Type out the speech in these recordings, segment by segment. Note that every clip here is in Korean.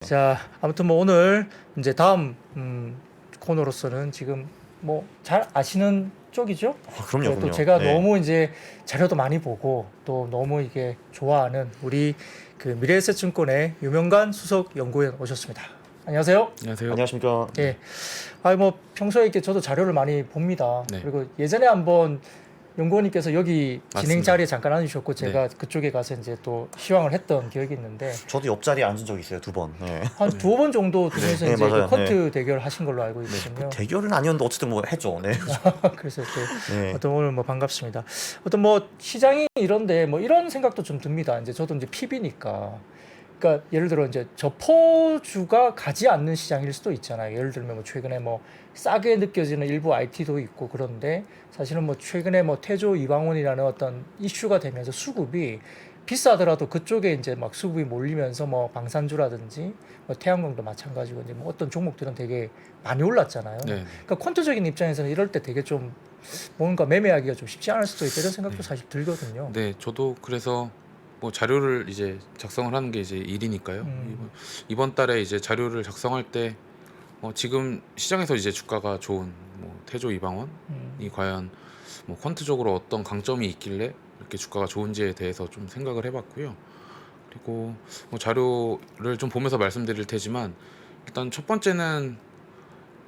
자, 아무튼 뭐 오늘 이제 다음 코너로서는 지금 뭐 잘 아시는 쪽이죠? 그럼요, 네, 또 그럼요. 제가 네. 너무 이제 자료도 많이 보고 또 너무 이게 좋아하는 우리 그 미래에셋증권의 유명관 수석 연구원 오셨습니다. 안녕하세요. 안녕하세요. 안녕하십니까. 예. 뭐 평소에 이렇게 저도 자료를 많이 봅니다. 네. 그리고 예전에 한번 연구원님께서 여기 진행 맞습니다. 자리에 잠깐 앉으셨고 제가 그쪽에 가서 이제 또 시황을 했던 기억이 있는데 저도 옆자리에 앉은 적 있어요, 2번. 네. 한 두어 번 정도 두면서 네, 이제 맞아요. 그 퀀트 대결 하신 걸로 알고 있거든요. 대결은 아니었는데 어쨌든 뭐 했죠. 네. 그래서 또 네. 어떤 오늘 뭐 반갑습니다. 어떤 뭐 시장이 이런데 뭐 이런 생각도 좀 듭니다. 이제 저도 이제 PB니까. 그러니까 예를 들어 이제 저포주가 가지 않는 시장일 수도 있잖아요. 예를 들면 뭐 최근에 뭐 싸게 느껴지는 일부 IT도 있고 그런데 사실은 뭐 최근에 뭐 태조 이방원이라는 어떤 이슈가 되면서 수급이 비싸더라도 그쪽에 이제 막 수급이 몰리면서 뭐 방산주라든지 뭐 태양광도 마찬가지고 이제 뭐 어떤 종목들은 되게 많이 올랐잖아요. 네. 그러니까 퀀트적인 입장에서는 이럴 때 되게 좀 뭔가 매매하기가 좀 쉽지 않을 수도 있다 이런 생각도 사실 들거든요. 네, 저도 그래서 뭐 자료를 이제 작성을 하는 게 이제 일이니까요. 이번 달에 이제 자료를 작성할 때 지금 시장에서 이제 주가가 좋은 뭐 태조 이방원이 과연 뭐 퀀트적으로 어떤 강점이 있길래 이렇게 주가가 좋은지에 대해서 좀 생각을 해봤고요. 그리고 뭐 자료를 좀 보면서 말씀드릴 테지만 일단 첫 번째는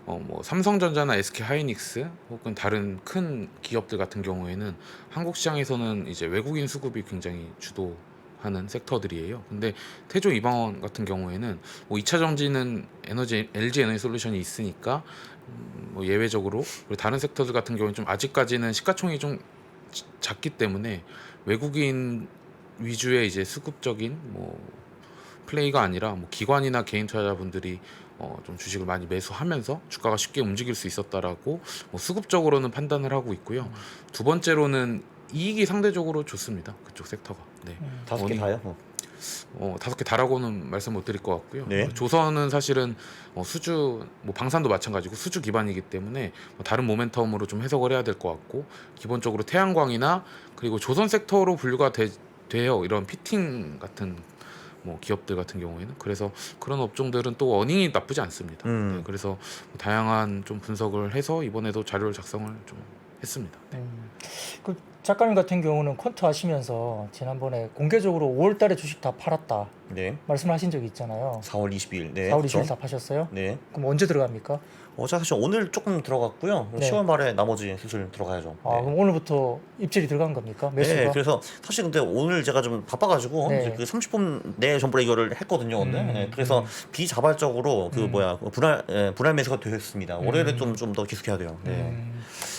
뭐 삼성전자나 SK하이닉스 혹은 다른 큰 기업들 같은 경우에는 한국 시장에서는 이제 외국인 수급이 굉장히 주도하는 섹터들이에요. 근데 태조 이방원 같은 경우에는 뭐 2차 전지는 LG 에너지 솔루션이 있으니까 뭐 예외적으로 그리고 다른 섹터들 같은 경우는 좀 아직까지는 시가총이 좀 작기 때문에 외국인 위주의 이제 수급적인 뭐 플레이가 아니라 뭐 기관이나 개인 투자자분들이 좀 주식을 많이 매수하면서 주가가 쉽게 움직일 수 있었다라고 뭐 수급적으로는 판단을 하고 있고요. 두 번째로는 이익이 상대적으로 좋습니다. 그쪽 섹터가. 네. 5개 다요? 5개 다라고는 말씀 못 드릴 것 같고요. 네. 조선은 사실은 수주, 뭐 방산도 마찬가지고 수주 기반이기 때문에 다른 모멘텀으로 좀 해석을 해야 될 것 같고, 기본적으로 태양광이나 그리고 조선 섹터로 분류가 돼요. 이런 피팅 같은 뭐 기업들 같은 경우에는. 그래서 그런 업종들은 또 어닝이 나쁘지 않습니다. 네, 그래서 다양한 좀 분석을 해서 이번에도 자료를 작성을 좀 했습니다. 네. 그 작가님 같은 경우는 퀀트 하시면서 지난번에 공개적으로 5월달에 주식 다 팔았다 네. 말씀하신 적이 있잖아요. 4월 22일. 네. 4월 그렇죠. 20일 다 파셨어요? 네. 그럼 언제 들어갑니까? 사실 오늘 조금 들어갔고요. 네. 10월 말에 나머지 슬슬 들어가야죠. 아, 그럼 오늘부터 입질이 들어간 겁니까? 매수가? 네, 그래서 사실 근데 오늘 제가 좀 바빠가지고 네. 이제 그 30분 내에 전부 이거를 했거든요. 근데 네, 그래서 비자발적으로 그 분할 매수가 되었습니다. 월요일에 좀 더 계속해야 돼요. 네.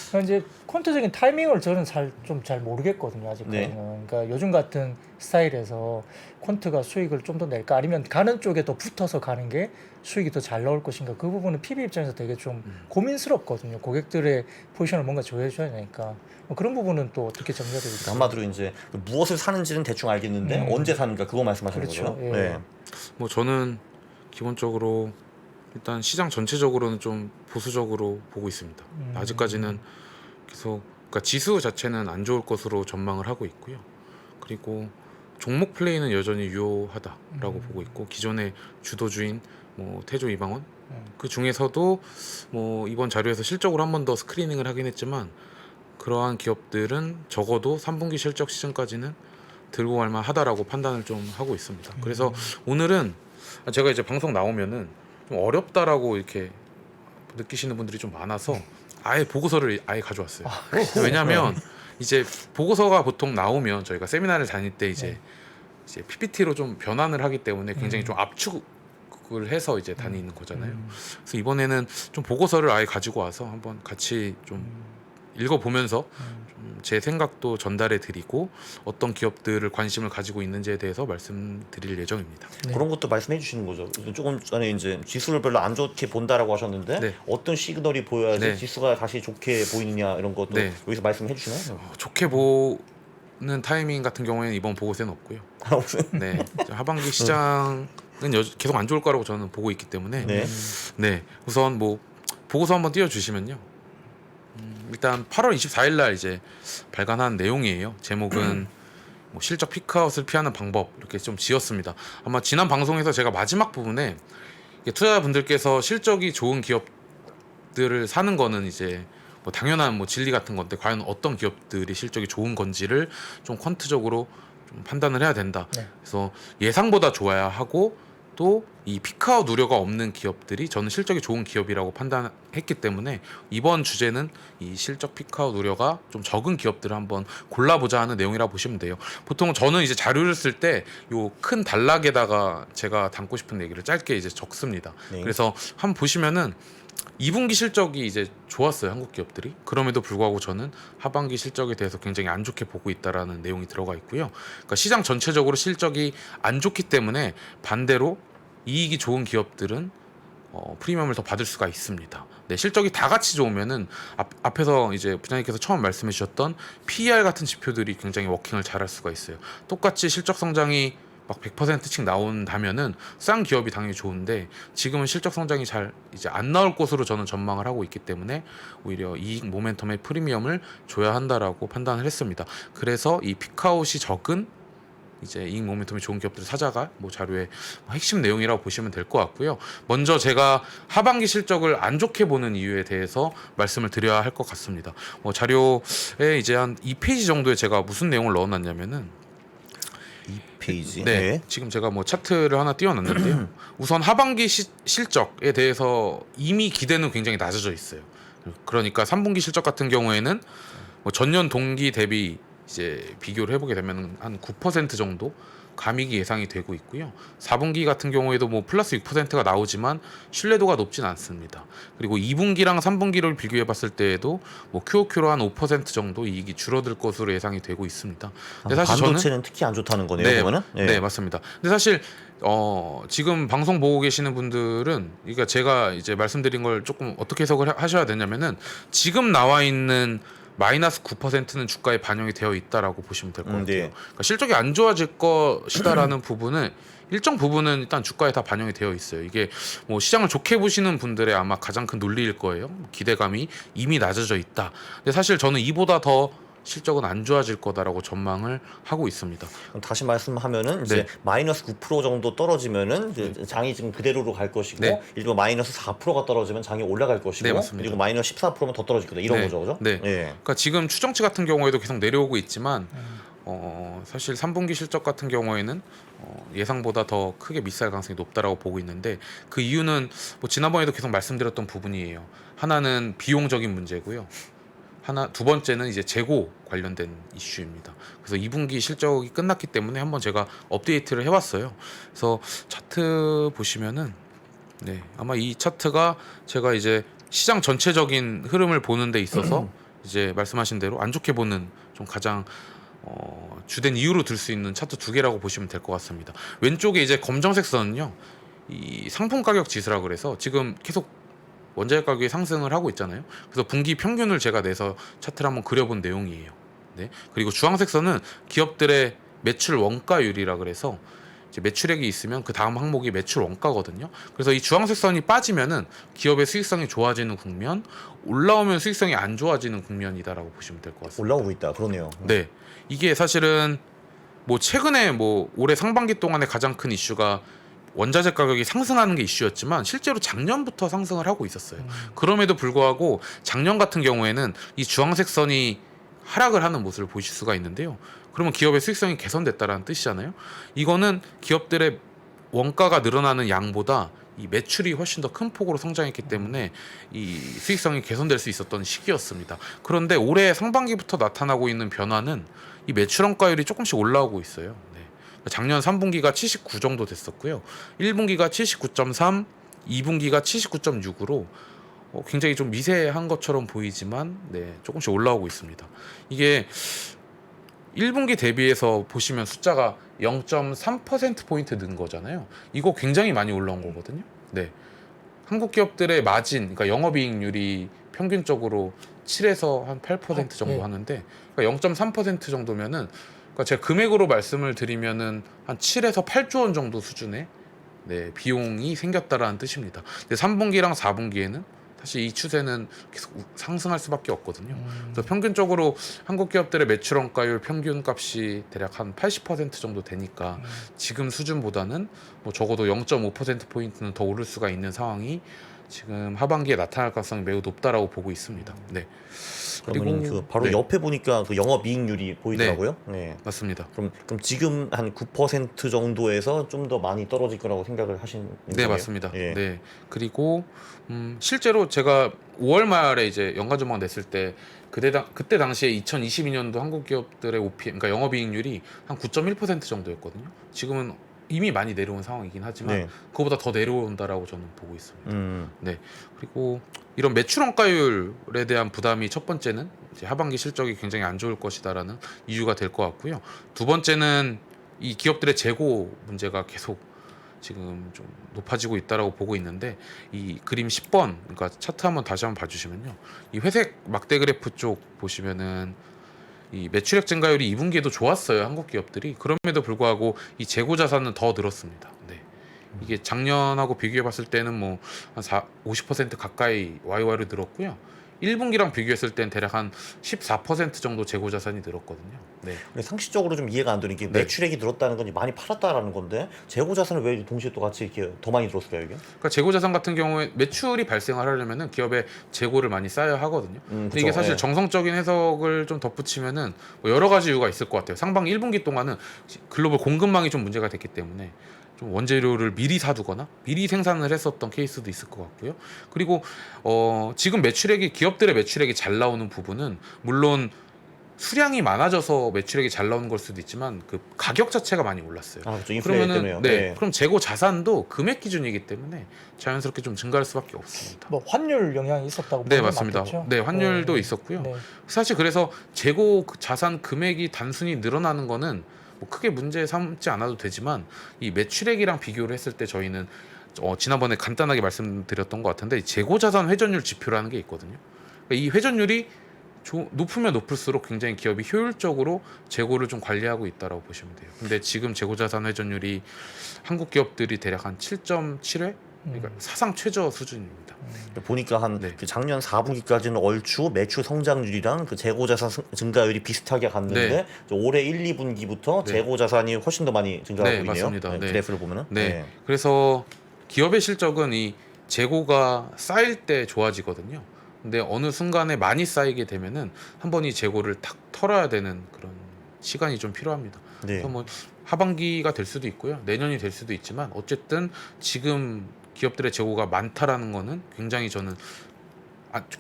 그러니까 이제 퀀트적인 타이밍을 저는 좀 잘 모르겠거든요 아직까지는. 네. 그러니까 요즘 같은 스타일에서 퀀트가 수익을 좀 더 낼까 아니면 가는 쪽에 더 붙어서 가는 게 수익이 더 잘 나올 것인가, 그 부분은 PB 입장에서 되게 좀 고민스럽거든요. 고객들의 포지션을 뭔가 조회해줘야 되니까. 뭐 그런 부분은 또 어떻게 정리가 되고 있어요? 한마디로 이제 무엇을 사는지는 대충 알겠는데 언제 사는가 그거 말씀하시는 그렇죠. 거죠. 예. 네. 뭐 저는 기본적으로 일단 시장 전체적으로는 좀 보수적으로 보고 있습니다. 아직까지는 계속, 그러니까 지수 자체는 안 좋을 것으로 전망을 하고 있고요. 그리고 종목 플레이는 여전히 유효하다라고 보고 있고, 기존의 주도주인 뭐 태조 이방원 그 중에서도 뭐 이번 자료에서 실적으로 한 번 더 스크리닝을 하긴 했지만 그러한 기업들은 적어도 3분기 실적 시즌까지는 들고 갈 만하다라고 판단을 좀 하고 있습니다. 그래서 오늘은 제가 이제 방송 나오면은 좀 어렵다라고 이렇게 느끼시는 분들이 좀 많아서 아예 보고서를 아예 가져왔어요. 왜냐하면 이제 보고서가 보통 나오면 저희가 세미나를 다닐 때 이제 PPT로 좀 변환을 하기 때문에 굉장히 좀 압축을 해서 이제 다니는 거잖아요. 그래서 이번에는 좀 보고서를 아예 가지고 와서 한번 같이 좀 읽어보면서 좀 제 생각도 전달해 드리고 어떤 기업들을 관심을 가지고 있는지에 대해서 말씀드릴 예정입니다. 네. 그런 것도 말씀해 주시는 거죠. 조금 전에 이제 지수를 별로 안 좋게 본다라고 하셨는데 네. 어떤 시그널이 보여야지 네. 지수가 다시 좋게 보이느냐 이런 것도 네. 여기서 말씀해 주시나요? 좋게 보는 타이밍 같은 경우에는 이번 보고서는 없고요. 네, 하반기 시장은 계속 안 좋을 거라고 저는 보고 있기 때문에 네. 네, 우선 뭐 보고서 한번 띄워주시면요. 일단 8월 24일 날 이제 발간한 내용이에요. 제목은 뭐 실적 피크아웃을 피하는 방법 이렇게 좀 지었습니다. 아마 지난 방송에서 제가 마지막 부분에 투자자분들께서 실적이 좋은 기업들을 사는 거는 이제 뭐 당연한 뭐 진리 같은 건데 과연 어떤 기업들이 실적이 좋은 건지를 좀 퀀트적으로 좀 판단을 해야 된다. 네. 그래서 예상보다 좋아야 하고 또 이 피크아웃 우려가 없는 기업들이 저는 실적이 좋은 기업이라고 판단했기 때문에 이번 주제는 이 실적 피크아웃 우려가 좀 적은 기업들을 한번 골라보자 하는 내용이라고 보시면 돼요. 보통 저는 이제 자료를 쓸 때 요 큰 단락에다가 제가 담고 싶은 얘기를 짧게 이제 적습니다. 네. 그래서 한번 보시면은 2분기 실적이 이제 좋았어요, 한국 기업들이. 그럼에도 불구하고 저는 하반기 실적에 대해서 굉장히 안 좋게 보고 있다라는 내용이 들어가 있고요. 그러니까 시장 전체적으로 실적이 안 좋기 때문에 반대로 이익이 좋은 기업들은 프리미엄을 더 받을 수가 있습니다. 네, 실적이 다 같이 좋으면은 앞에서 이제 부장님께서 처음 말씀해 주셨던 PER 같은 지표들이 굉장히 워킹을 잘할 수가 있어요. 똑같이 실적 성장이 막 100%씩 나온다면은 싼 기업이 당연히 좋은데 지금은 실적 성장이 잘 이제 안 나올 것으로 저는 전망을 하고 있기 때문에 오히려 이익 모멘텀의 프리미엄을 줘야 한다라고 판단을 했습니다. 그래서 이 피크아웃이 적은 이제 이익 모멘텀이 좋은 기업들을 사자가 뭐 자료의 핵심 내용이라고 보시면 될 것 같고요. 먼저 제가 하반기 실적을 안 좋게 보는 이유에 대해서 말씀을 드려야 할 것 같습니다. 자료에 이제 한 2페이지 정도에 제가 무슨 내용을 넣어놨냐면은 2페이지. 네, 지금 제가 뭐 차트를 하나 띄워놨는데요. 우선 하반기 실적에 대해서 이미 기대는 굉장히 낮아져 있어요. 그러니까 3분기 실적 같은 경우에는 뭐 전년 동기 대비 이제 비교를 해보게 되면 한 9% 정도 감익이 예상이 되고 있고요. 4분기 같은 경우에도 뭐 플러스 6%가 나오지만 신뢰도가 높진 않습니다. 그리고 2분기랑 3분기를 비교해 봤을 때에도 뭐 QOQ로 한 5% 정도 이익이 줄어들 것으로 예상이 되고 있습니다. 근데 사실 반도체는 특히 안 좋다는 거네요. 네, 그러면은? 네, 맞습니다. 근데 사실 지금 방송 보고 계시는 분들은 그러니까 제가 이제 말씀드린 걸 조금 어떻게 해석을 하셔야 되냐면은 지금 나와 있는 마이너스 9%는 주가에 반영이 되어 있다라고 보시면 될 것 같아요. 네. 그러니까 실적이 안 좋아질 것이다라는 부분은 일정 부분은 일단 주가에 다 반영이 되어 있어요. 이게 뭐 시장을 좋게 보시는 분들의 아마 가장 큰 논리일 거예요. 기대감이 이미 낮아져 있다. 근데 사실 저는 이보다 더 실적은 안 좋아질 거다라고 전망을 하고 있습니다. 그럼 다시 말씀하면은 이제 네. 마이너스 9% 정도 떨어지면은 이제 장이 지금 그대로로 갈 것이고 네. 일부 마이너스 4%가 떨어지면 장이 올라갈 것이고 네, 맞습니다. 그리고 마이너스 14%면 더 떨어질 거다 이런 네. 거죠, 그죠? 네. 예. 그러니까 지금 추정치 같은 경우에도 계속 내려오고 있지만 사실 3분기 실적 같은 경우에는 예상보다 더 크게 미스할 가능성이 높다라고 보고 있는데 그 이유는 뭐 지난번에도 계속 말씀드렸던 부분이에요. 하나는 비용적인 문제고요. 두 번째는 이제 재고 관련된 이슈입니다. 그래서 2분기 실적이 끝났기 때문에 한번 제가 업데이트를 해왔어요. 그래서 차트 보시면은 네, 아마 이 차트가 제가 이제 시장 전체적인 흐름을 보는 데 있어서 이제 말씀하신 대로 안 좋게 보는 좀 가장 주된 이유로 들 수 있는 차트 두 개라고 보시면 될 것 같습니다. 왼쪽에 이제 검정색 선은요, 이 상품 가격 지수라 그래서 지금 계속 원자재 가격이 상승을 하고 있잖아요. 그래서 분기 평균을 제가 내서 차트를 한번 그려본 내용이에요. 네. 그리고 주황색 선은 기업들의 매출 원가율이라 그래서 이제 매출액이 있으면 그 다음 항목이 매출 원가거든요. 그래서 이 주황색 선이 빠지면은 기업의 수익성이 좋아지는 국면, 올라오면 수익성이 안 좋아지는 국면이다라고 보시면 될 것 같습니다. 올라오고 있다. 그러네요. 네, 이게 사실은 뭐 최근에 뭐 올해 상반기 동안에 가장 큰 이슈가 원자재 가격이 상승하는 게 이슈였지만 실제로 작년부터 상승을 하고 있었어요. 그럼에도 불구하고 작년 같은 경우에는 이 주황색 선이 하락을 하는 모습을 보실 수가 있는데요. 그러면 기업의 수익성이 개선됐다라는 뜻이잖아요. 이거는 기업들의 원가가 늘어나는 양보다 이 매출이 훨씬 더 큰 폭으로 성장했기 때문에 이 수익성이 개선될 수 있었던 시기였습니다. 그런데 올해 상반기부터 나타나고 있는 변화는 이 매출 원가율이 조금씩 올라오고 있어요. 네. 작년 3분기가 79 정도 됐었고요. 1분기가 79.3, 2분기가 79.6으로 굉장히 좀 미세한 것처럼 보이지만 네, 조금씩 올라오고 있습니다. 이게 1분기 대비해서 보시면 숫자가 0.3%포인트 는 거잖아요. 이거 굉장히 많이 올라온 거거든요. 네. 한국 기업들의 마진, 그러니까 영업이익률이 평균적으로 7에서 한 8% 정도 네. 하는데 그러니까 0.3% 정도면은 그러니까 제가 금액으로 말씀을 드리면은 한 7에서 8조 원 정도 수준의 네, 비용이 생겼다라는 뜻입니다. 근데 3분기랑 4분기에는 사실 이 추세는 계속 상승할 수밖에 없거든요. 그래서 평균적으로 한국 기업들의 매출 원가율 평균 값이 대략 한 80% 정도 되니까 지금 수준보다는 뭐 적어도 0.5% 포인트는 더 오를 수가 있는 상황이 지금 하반기에 나타날 가능성이 매우 높다라고 보고 있습니다. 네. 그러면 그 바로 네. 옆에 보니까 그 영업이익률이 보이더라고요. 네. 맞습니다. 그럼 지금 한 9% 정도에서 좀 더 많이 떨어질 거라고 생각을 하시는 네, 거예요? 맞습니다. 예. 네. 그리고 실제로 제가 5월 말에 이제 연간 전망 냈을 때 그때 당시에 2022년도 한국 기업들의 OPM, 그러니까 영업이익률이 한 9.1% 정도였거든요. 지금은 이미 많이 내려온 상황이긴 하지만 네. 그거보다 더 내려온다라고 저는 보고 있습니다. 네. 그리고 이런 매출 원가율에 대한 부담이 첫 번째는 이제 하반기 실적이 굉장히 안 좋을 것이다라는 이유가 될 것 같고요. 두 번째는 이 기업들의 재고 문제가 계속 지금 좀 높아지고 있다라고 보고 있는데 이 그림 10번 그러니까 차트 한번 다시 한번 봐주시면요. 이 회색 막대 그래프 쪽 보시면은 이 매출액 증가율이 2분기에도 좋았어요. 한국 기업들이. 그럼에도 불구하고 이 재고 자산은 더 늘었습니다. 네. 이게 작년하고 비교해 봤을 때는 뭐 한 50% 가까이 YY로 늘었고요. 1분기랑 비교했을 땐 대략 한 14% 정도 재고 자산이 늘었거든요. 네. 근데 상식적으로 좀 이해가 안 되는 게 네. 매출액이 늘었다는 건 많이 팔았다라는 건데 재고 자산을 왜 동시에 또 같이 이렇게 더 많이 늘었을까요, 이게? 그러니까 재고 자산 같은 경우에 매출이 발생을 하려면은 기업에 재고를 많이 쌓아야 하거든요. 근데 그쵸. 이게 사실 예. 정성적인 해석을 좀 덧붙이면은 뭐 여러 가지 이유가 있을 것 같아요. 상반기 1분기 동안은 글로벌 공급망이 좀 문제가 됐기 때문에 좀 원재료를 미리 사두거나 미리 생산을 했었던 케이스도 있을 것 같고요. 그리고 지금 기업들의 매출액이 잘 나오는 부분은 물론 수량이 많아져서 매출액이 잘 나오는 걸 수도 있지만 그 가격 자체가 많이 올랐어요. 아, 그렇죠. 인플레 때문에요. 네. 그럼 재고 자산도 금액 기준이기 때문에 자연스럽게 좀 증가할 수밖에 없습니다. 뭐 환율 영향이 있었다고 네, 보면 맞습니다. 맞겠죠? 네, 환율도 네. 있었고요. 네. 사실 그래서 재고 자산 금액이 단순히 늘어나는 거는 뭐 크게 문제 삼지 않아도 되지만 이 매출액이랑 비교를 했을 때 저희는 지난번에 간단하게 말씀드렸던 것 같은데 재고 자산 회전율 지표라는 게 있거든요. 그러니까 이 회전율이 높으면 높을수록 굉장히 기업이 효율적으로 재고를 좀 관리하고 있다라고 보시면 돼요. 근데 지금 재고 자산 회전율이 한국 기업들이 대략 한 7.7회, 그러니까 사상 최저 수준입니다. 보니까 한 네. 그 작년 4분기까지는 얼추 매출 성장률이랑 그 재고 자산 증가율이 비슷하게 갔는데 네. 올해 1, 2분기부터 네. 재고 자산이 훨씬 더 많이 증가하고 네, 있네요. 맞습니다. 네, 네. 그래프를 보면은. 네. 그래서 기업의 실적은 이 재고가 쌓일 때 좋아지거든요. 근데 어느 순간에 많이 쌓이게 되면은 한 번 이 재고를 탁 털어야 되는 그런 시간이 좀 필요합니다. 네. 그래서 뭐 하반기가 될 수도 있고요. 내년이 될 수도 있지만 어쨌든 지금 기업들의 재고가 많다라는 거는 굉장히 저는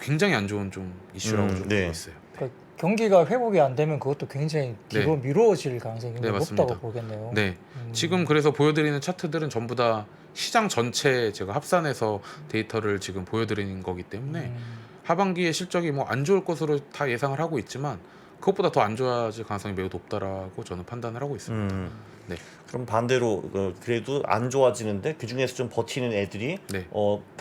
굉장히 안 좋은 좀 이슈라고 좀 보고 네. 있어요. 그러니까 경기가 회복이 안 되면 그것도 굉장히 뒤로 미뤄질 가능성이 네, 굉장히 맞습니다. 높다고 보겠네요. 네. 지금 그래서 보여드리는 차트들은 전부 다 시장 전체 제가 합산해서 데이터를 지금 보여드리는 거기 때문에 하반기의 실적이 뭐 안 좋을 것으로 다 예상을 하고 있지만 그것보다 더 안 좋아질 가능성이 매우 높다라고 저는 판단을 하고 있습니다. 네. 그럼 반대로 그래도 안 좋아지는데 그 중에서 좀 버티는 애들이 네.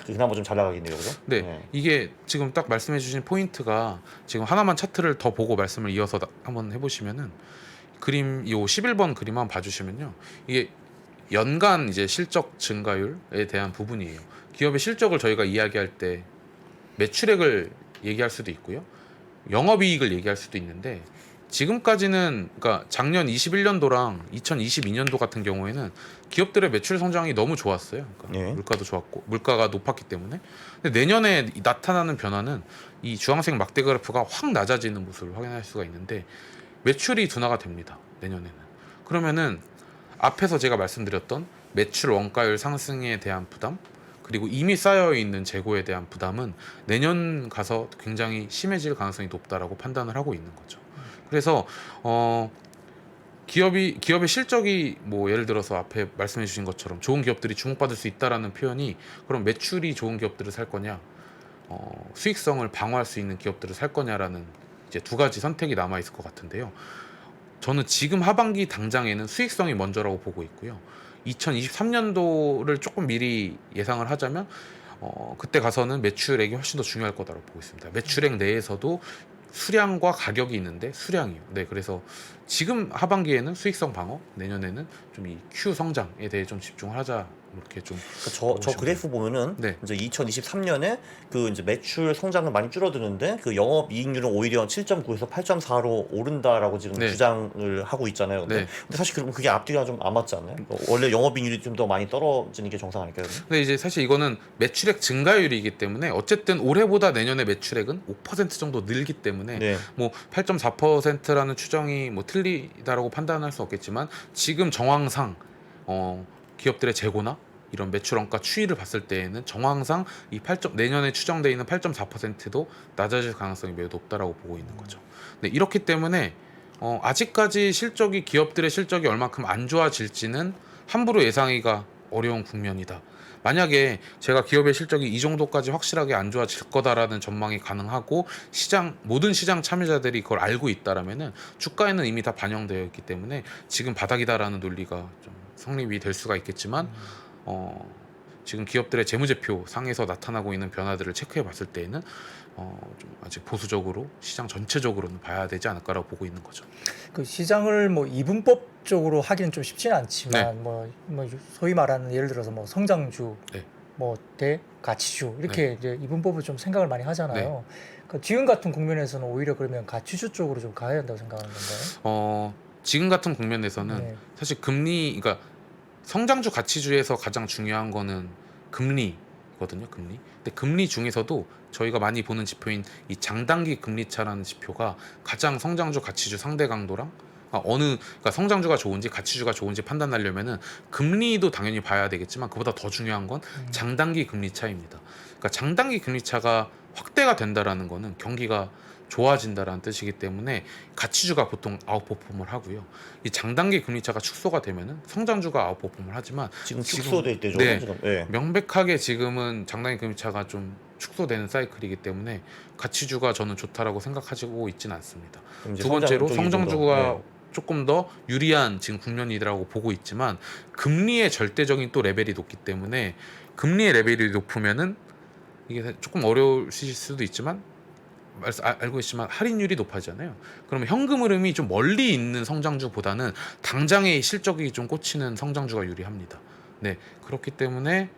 그나마 좀 잘 나가겠네요, 그죠? 네, 이게 지금 딱 말씀해주신 포인트가 지금 하나만 차트를 더 보고 말씀을 이어서 한번 해보시면은 그림 이 11번 그림 한번 봐주시면요, 이게 연간 이제 실적 증가율에 대한 부분이에요. 기업의 실적을 저희가 이야기할 때 매출액을 얘기할 수도 있고요, 영업이익을 얘기할 수도 있는데 지금까지는 그러니까 작년 21년도랑 2022년도 같은 경우에는 기업들의 매출 성장이 너무 좋았어요. 그러니까 네. 물가도 좋았고 물가가 높았기 때문에. 근데 내년에 나타나는 변화는 이 주황색 막대 그래프가 확 낮아지는 모습을 확인할 수가 있는데 매출이 둔화가 됩니다. 내년에는. 그러면은 앞에서 제가 말씀드렸던 매출 원가율 상승에 대한 부담, 그리고 이미 쌓여 있는 재고에 대한 부담은 내년 가서 굉장히 심해질 가능성이 높다라고 판단을 하고 있는 거죠. 그래서 기업의 실적이 뭐 예를 들어서 앞에 말씀해 주신 것처럼 좋은 기업들이 주목받을 수 있다라는 표현이, 그럼 매출이 좋은 기업들을 살 거냐, 수익성을 방어할 수 있는 기업들을 살 거냐라는 이제 두 가지 선택이 남아 있을 것 같은데요. 저는 지금 하반기 당장에는 수익성이 먼저라고 보고 있고요. 2023년도를 조금 미리 예상을 하자면 그때 가서는 매출액이 훨씬 더 중요할 거다라고 보고 있습니다. 매출액 내에서도 수량과 가격이 있는데 수량이요. 네, 그래서 지금 하반기에는 수익성 방어, 내년에는 좀 이 Q 성장에 대해 좀 집중을 하자 이렇게 좀 그러니까 저 그래프 보면은 네. 이제 2023년에 그 이제 매출 성장은 많이 줄어드는데 그 영업 이익률은 오히려 7.9에서 8.4로 오른다라고 지금 네. 주장을 하고 있잖아요. 근데, 네. 근데 사실 그럼 그게 앞뒤가 좀 안 맞지 않나요? 원래 영업 이익률이 좀 더 많이 떨어지는 게 정상 아닐까요? 근데 이제 사실 이거는 매출액 증가율이기 때문에 어쨌든 올해보다 내년에 매출액은 5% 정도 늘기 때문에 네. 뭐 8.4%라는 추정이 뭐 틀리다라고 판단할 수 없겠지만 지금 정황상 기업들의 재고나 이런 매출 원가 추이를 봤을 때에는 정황상 이 내년에 추정되어 있는 8.4%도 낮아질 가능성이 매우 높다라고 보고 있는 거죠. 네, 이렇기 때문에 아직까지 기업들의 실적이 얼마큼 안 좋아질지는 함부로 예상하기가 어려운 국면이다. 만약에 제가 기업의 실적이 이 정도까지 확실하게 안 좋아질 거다라는 전망이 가능하고 모든 시장 참여자들이 그걸 알고 있다라면은 주가에는 이미 다 반영되어 있기 때문에 지금 바닥이다라는 논리가 좀 성립이 될 수가 있겠지만 지금 기업들의 재무제표 상에서 나타나고 있는 변화들을 체크해 봤을 때에는 좀 아직 보수적으로 시장 전체적으로는 봐야 되지 않을까라고 보고 있는 거죠. 그 시장을 뭐 이분법적으로 하기는 좀 쉽지는 않지만 네. 뭐 소위 말하는 예를 들어서 뭐 성장주 네. 뭐 대 가치주 이렇게 이제 이분법을 좀 생각을 많이 하잖아요. 그 지금 같은 국면에서는 오히려 그러면 가치주 쪽으로 좀 가야 한다고 생각하는 건가요? 지금 같은 국면에서는 네. 사실 그러니까 성장주 가치주에서 가장 중요한 거는 금리거든요. 금리. 근데 금리 중에서도 저희가 많이 보는 지표인 이 장단기 금리차라는 지표가 가장 성장주 가치주 상대 강도랑 그러니까 성장주가 좋은지 가치주가 좋은지 판단하려면은 금리도 당연히 봐야 되겠지만 그보다 더 중요한 건 장단기 금리 차입니다. 그러니까 장단기 금리 차가 확대가 된다라는 거는 경기가 좋아진다라는 뜻이기 때문에 가치주가 보통 아웃퍼폼을 하고요. 이 장단기 금리 차가 축소가 되면은 성장주가 아웃퍼폼을 하지만 지금 축소돼 있대죠. 네. 지금. 네. 명백하게 지금은 장단기 금리 차가 좀 축소되는 사이클이기 때문에 가치주가 저는 좋다라고 생각하고 있지는 않습니다. 그럼 이제 두 번째로 성장 쪽이 좀 더, 성장주가 네. 조금 더 유리한 지금 국면이라고 보고 있지만 금리의 절대적인 또 레벨이 높기 때문에 금리의 레벨이 높으면은 이게 조금 어려우실 수도 있지만 알고 있지만 할인율이 높아지잖아요. 그러면 현금 흐름이 좀 멀리 있는 성장주보다는 당장의 실적이 좀 꽂히는 성장주가 유리합니다. 네, 그렇기 때문에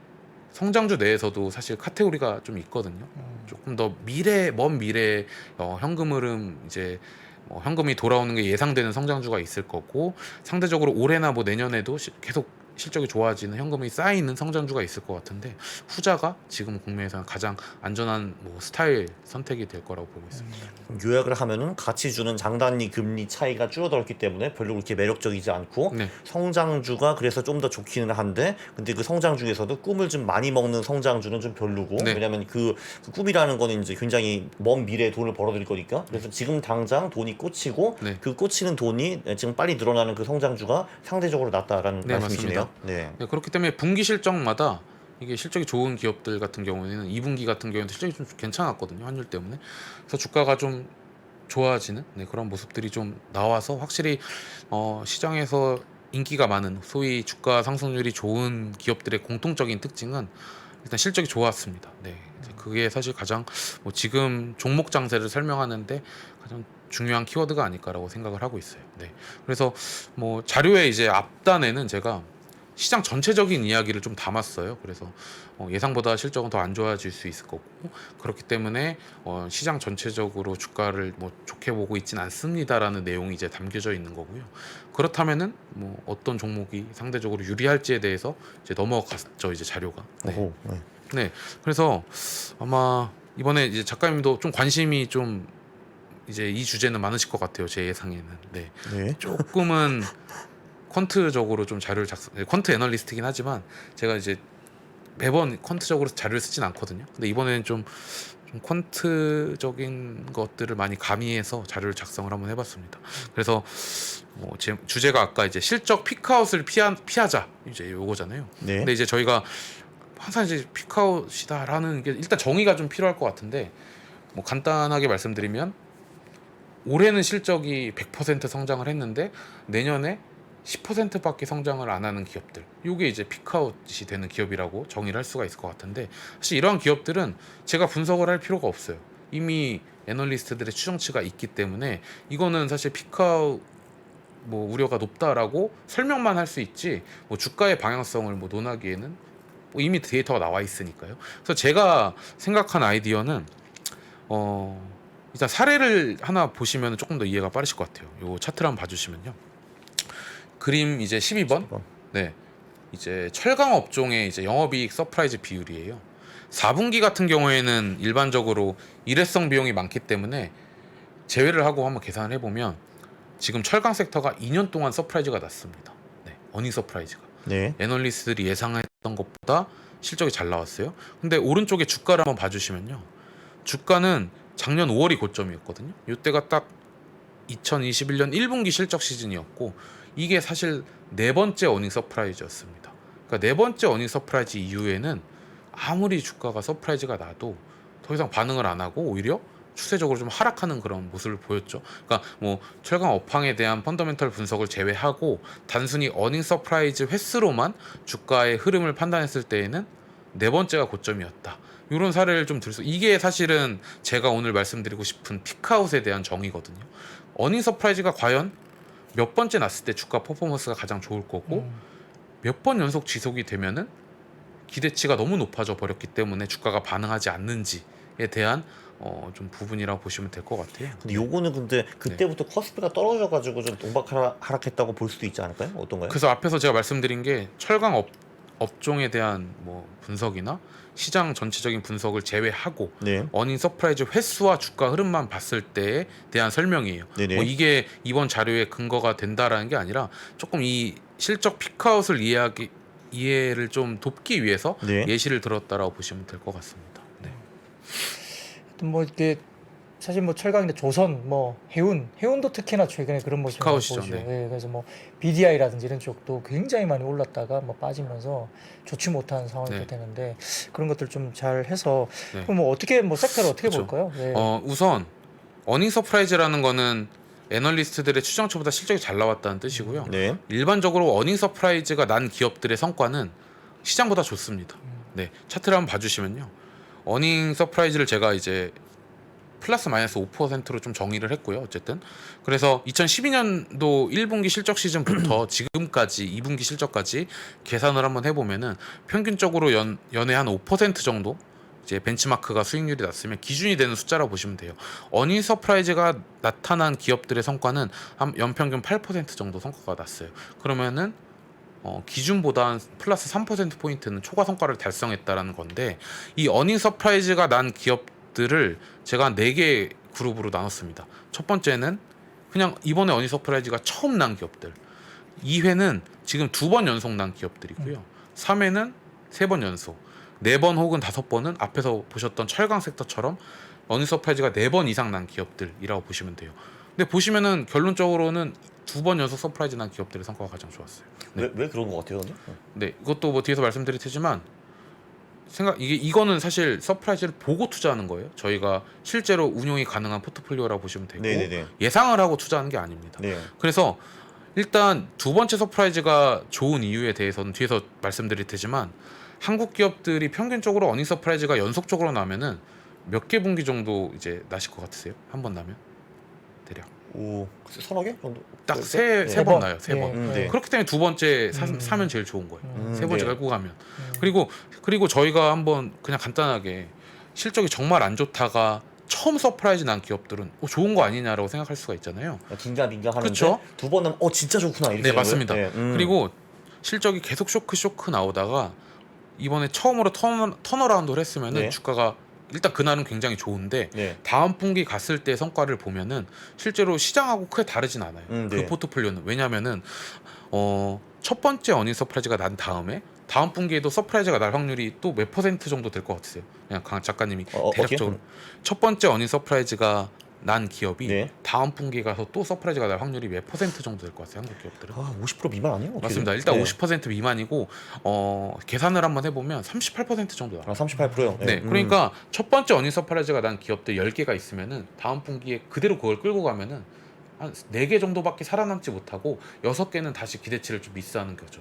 성장주 내에서도 사실 카테고리가 좀 있거든요. 조금 더 먼 미래에 현금 흐름 이제 현금이 돌아오는 게 예상되는 성장주가 있을 거고 상대적으로 올해나 뭐 내년에도 계속 실적이 좋아지는 현금이 쌓이는 성장주가 있을 것 같은데 후자가 지금 국면에서는 가장 안전한 뭐 스타일 선택이 될 거라고 보고 있습니다. 요약을 하면은 가치주는 장단기 금리 차이가 줄어들었기 때문에 별로 그렇게 매력적이지 않고 네. 성장주가 그래서 좀 더 좋기는 한데 근데 그 성장주에서도 꿈을 좀 많이 먹는 성장주는 좀 별로고 네. 왜냐면 그 꿈이라는 거는 이제 굉장히 먼 미래에 돈을 벌어들일 거니까 그래서 지금 당장 돈이 꽂히고 네. 그 꽂히는 돈이 지금 빨리 늘어나는 그 성장주가 상대적으로 낫다라는 네, 말씀이시네요. 네. 네, 그렇기 때문에 분기 실적마다 이게 실적이 좋은 기업들 같은 경우에는 2분기 같은 경우에는 실적이 좀 괜찮았거든요. 환율 때문에. 그래서 주가가 좀 좋아지는 그런 모습들이 좀 나와서 확실히 시장에서 인기가 많은 소위 주가 상승률이 좋은 기업들의 공통적인 특징은 일단 실적이 좋았습니다. 네, 그게 사실 가장 지금 종목 장세를 설명하는데 가장 중요한 키워드가 아닐까라고 생각을 하고 있어요. 네, 그래서 자료의 이제 앞단에는 제가 시장 전체적인 이야기를 좀 담았어요. 그래서 예상보다 실적은 더 안 좋아질 수 있을 거고 그렇기 때문에 시장 전체적으로 주가를 좋게 보고 있지는 않습니다라는 내용이 이제 담겨져 있는 거고요. 그렇다면은 어떤 종목이 상대적으로 유리할지에 대해서 이제 넘어갔죠, 이제 자료가. 네. 오호, 네. 네. 그래서 아마 이번에 이제 작가님도 좀 관심이 좀 이제 이 주제는 많으실 것 같아요, 제 예상에는. 네. 네. 조금은 퀀트적으로 좀 자료를 퀀트 애널리스트이긴 하지만 제가 이제 매번 퀀트적으로 자료를 쓰진 않거든요. 근데 이번에는 좀 퀀트적인 것들을 많이 가미해서 자료를 작성을 한번 해봤습니다. 그래서 제 주제가 아까 이제 실적 피크아웃을 피하자 이제 요거잖아요. 네. 근데 이제 저희가 항상 이제 피크아웃이다라는 게 일단 정의가 좀 필요할 것 같은데 간단하게 말씀드리면 올해는 실적이 100% 성장을 했는데 내년에 10%밖에 성장을 안 하는 기업들, 이게 이제 피크아웃이 되는 기업이라고 정의를 할 수가 있을 것 같은데 사실 이러한 기업들은 제가 분석을 할 필요가 없어요. 이미 애널리스트들의 추정치가 있기 때문에 이거는 사실 피크아웃 뭐 우려가 높다라고 설명만 할 수 있지 뭐 주가의 방향성을 뭐 논하기에는 뭐 이미 데이터가 나와 있으니까요. 그래서 제가 생각한 아이디어는 일단 사례를 하나 보시면 조금 더 이해가 빠르실 것 같아요. 요 차트를 한번 봐주시면요. 그림 이제 12번. 네. 이제 철강 업종의 이제 영업이익 서프라이즈 비율이에요. 4분기 같은 경우에는 일반적으로 일회성 비용이 많기 때문에 제외를 하고 한번 계산을 해보면 지금 철강 섹터가 2년 동안 서프라이즈가 났습니다. 네, 어닝 서프라이즈가. 네. 애널리스트들이 예상했던 것보다 실적이 잘 나왔어요. 근데 오른쪽에 주가를 한번 봐주시면요. 주가는 작년 5월이 고점이었거든요. 이때가 딱 2021년 1분기 실적 시즌이었고 이게 사실 네 번째 어닝 서프라이즈였습니다. 그러니까 네 번째 어닝 서프라이즈 이후에는 아무리 주가가 서프라이즈가 나도 더 이상 반응을 안 하고 오히려 추세적으로 좀 하락하는 그런 모습을 보였죠. 그러니까 뭐 철강 업황에 대한 펀더멘털 분석을 제외하고 단순히 어닝 서프라이즈 횟수로만 주가의 흐름을 판단했을 때에는 네 번째가 고점이었다. 이런 사례를 좀 들수 이게 사실은 제가 오늘 말씀드리고 싶은 피크아웃에 대한 정의거든요. 어닝 서프라이즈가 과연 몇 번째 났을 때 주가 퍼포먼스가 가장 좋을 거고 몇 번 연속 지속이 되면은 기대치가 너무 높아져 버렸기 때문에 주가가 반응하지 않는지에 대한 좀 부분이라고 보시면 될 것 같아요. 근데 요거는 근데 그때부터 커스피가 떨어져가지고 좀 동박하락했다고 볼 수도 있지 않을까요? 어떤가요? 그래서 앞에서 제가 말씀드린 게 철강 업종에 대한 뭐 분석이나 시장 전체적인 분석을 제외하고 네. 어닝 서프라이즈 횟수와 주가 흐름만 봤을 때에 대한 설명이에요. 네네. 뭐 이게 이번 자료의 근거가 된다라는 게 아니라 조금 이 실적 피크아웃을 이해를 좀 돕기 위해서 네. 예시를 들었다라고 보시면 될 것 같습니다. 네. 하여튼 뭐 이게 사실 뭐 철강인데 조선 뭐 해운도 특히나 최근에 그런 모습을 피크아웃이죠. 보죠. 네. 예, 그래서 뭐 BDI라든지 이런 쪽도 굉장히 많이 올랐다가 뭐 빠지면서 좋지 못한 상황이 네. 되는데 그런 것들 좀 잘 해서 네. 그럼 뭐 어떻게 뭐 섹터를 어떻게 그쵸. 볼까요? 예. 우선 어닝 서프라이즈라는 거는 애널리스트들의 추정치보다 실적이 잘 나왔다는 뜻이고요. 네. 일반적으로 어닝 서프라이즈가 난 기업들의 성과는 시장보다 좋습니다. 네, 차트를 한번 봐주시면요. 어닝 서프라이즈를 제가 이제 플러스 마이너스 5%로 좀 정의를 했고요. 어쨌든 그래서 2012년도 1분기 실적 시즌부터 지금까지 2분기 실적까지 계산을 한번 해보면은 평균적으로 연에 한 5% 정도 이제 벤치마크가 수익률이 났으면 기준이 되는 숫자라고 보시면 돼요. 어닝 서프라이즈가 나타난 기업들의 성과는 한 연평균 8% 정도 성과가 났어요. 그러면은 기준보다 한 플러스 3%포인트는 초과 성과를 달성했다라는 건데 이 어닝 서프라이즈가 난 기업들을 제가 한 4개 그룹으로 나눴습니다. 첫 번째는 그냥 이번에 어닝 서프라이즈가 처음 난 기업들 2회는 지금 2번 연속 난 기업들이고요. 3회는 3번 연속 4번 혹은 5번은 앞에서 보셨던 철강 섹터처럼 어닝 서프라이즈가 4번 이상 난 기업들이라고 보시면 돼요. 근데 보시면은 결론적으로는 2번 연속 서프라이즈 난 기업들의 성과가 가장 좋았어요. 네. 왜 그런 것 같아요, 근데? 네, 이것도 뭐 뒤에서 말씀드릴 테지만 이거는 사실 서프라이즈를 보고 투자하는 거예요. 저희가 실제로 운용이 가능한 포트폴리오라고 보시면 되고 네네네. 예상을 하고 투자하는 게 아닙니다. 네. 그래서 일단 두 번째 서프라이즈가 좋은 이유에 대해서는 뒤에서 말씀드릴 테지만 한국 기업들이 평균적으로 어닝 서프라이즈가 연속적으로 나면은 몇 개 분기 정도 이제 나실 것 같으세요? 한 번 나면 대략 오, 서너 개 정도? 딱 네. 세 번 나요. 세 번. 네. 그렇기 때문에 두 번째 사면 제일 좋은 거예요. 세 번째 네. 깔고 가면. 그리고 저희가 한번 그냥 간단하게 실적이 정말 안 좋다가 처음 서프라이즈 난 기업들은 좋은 거 아니냐라고 생각할 수가 있잖아요. 긴가민가 하는데 그쵸? 두 번은 진짜 좋구나 이렇게 네, 되는 맞습니다. 거예요? 네. 그리고 실적이 계속 쇼크 나오다가 이번에 처음으로 턴어라운드를 했으면은 네. 주가가 일단 그날은 굉장히 좋은데 네. 다음 분기 갔을 때 성과를 보면은 실제로 시장하고 크게 다르진 않아요. 네. 그 포트폴리오는 왜냐하면은 첫 번째 어닝 서프라이즈가 난 다음에 다음 분기에도 서프라이즈가 날 확률이 또 몇 퍼센트 정도 될 것 같으세요? 그냥 강 작가님이 대략적으로 첫 번째 어닝 서프라이즈가 난 기업이 네. 다음 분기에 가서 또 서프라이즈가 날 확률이 몇 퍼센트 정도 될 것 같아요? 한국 기업들은? 50% 미만 아니에요? 어떻게 맞습니다. 돼요? 일단 네. 50% 미만이고 계산을 한번 해보면 38% 정도 나와요. 38%요? 네, 그러니까 첫 번째 어닝 서프라이즈가 난 기업들 10개가 있으면은 다음 분기에 그대로 그걸 끌고 가면은 한 4개 정도밖에 살아남지 못하고 6개는 다시 기대치를 좀 미스하는 거죠.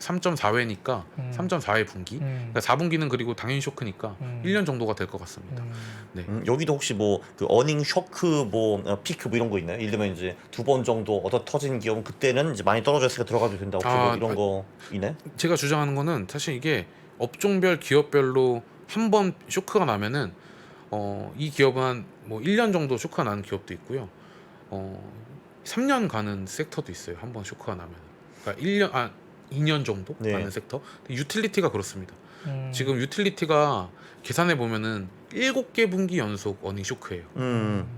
3.4회니까 음. 3.4회 분기. 그러니까 4분기는 그리고 당연히 쇼크니까 1년 정도가 될 것 같습니다. 네. 여기도 혹시 뭐 그 어닝 쇼크 뭐 피크 뭐 이런 거 있나요? 예를 들면 이제 두 번 정도 얻어 터진 기업은 그때는 이제 많이 떨어졌으니까 들어가도 된다. 혹시 뭐 이런 거 있나요? 제가 주장하는 거는 사실 이게 업종별 기업별로 한 번 쇼크가 나면은 이 기업은 한 뭐 1년 정도 쇼크가 나는 기업도 있고요. 3년 가는 섹터도 있어요. 한 번 쇼크가 나면. 그러니까 2년 정도 네. 가는 섹터. 유틸리티가 그렇습니다. 지금 유틸리티가 계산해 보면은 7개 분기 연속 어닝 쇼크예요.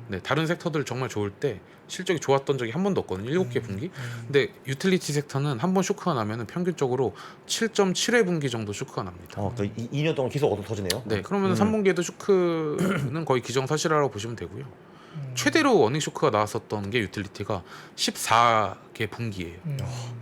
네, 다른 섹터들 정말 좋을 때 실적이 좋았던 적이 한 번도 없거든요. 7개 분기. 근데 유틸리티 섹터는 한 번 쇼크가 나면은 평균적으로 7.7회 분기 정도 쇼크가 납니다. 그 2년 동안 계속 얻어 터지네요. 네, 그러면 3분기에도 쇼크는 거의 기정사실이라고 보시면 되고요. 최대로 어닝 쇼크가 나왔었던 게 유틸리티가 14개 분기예요.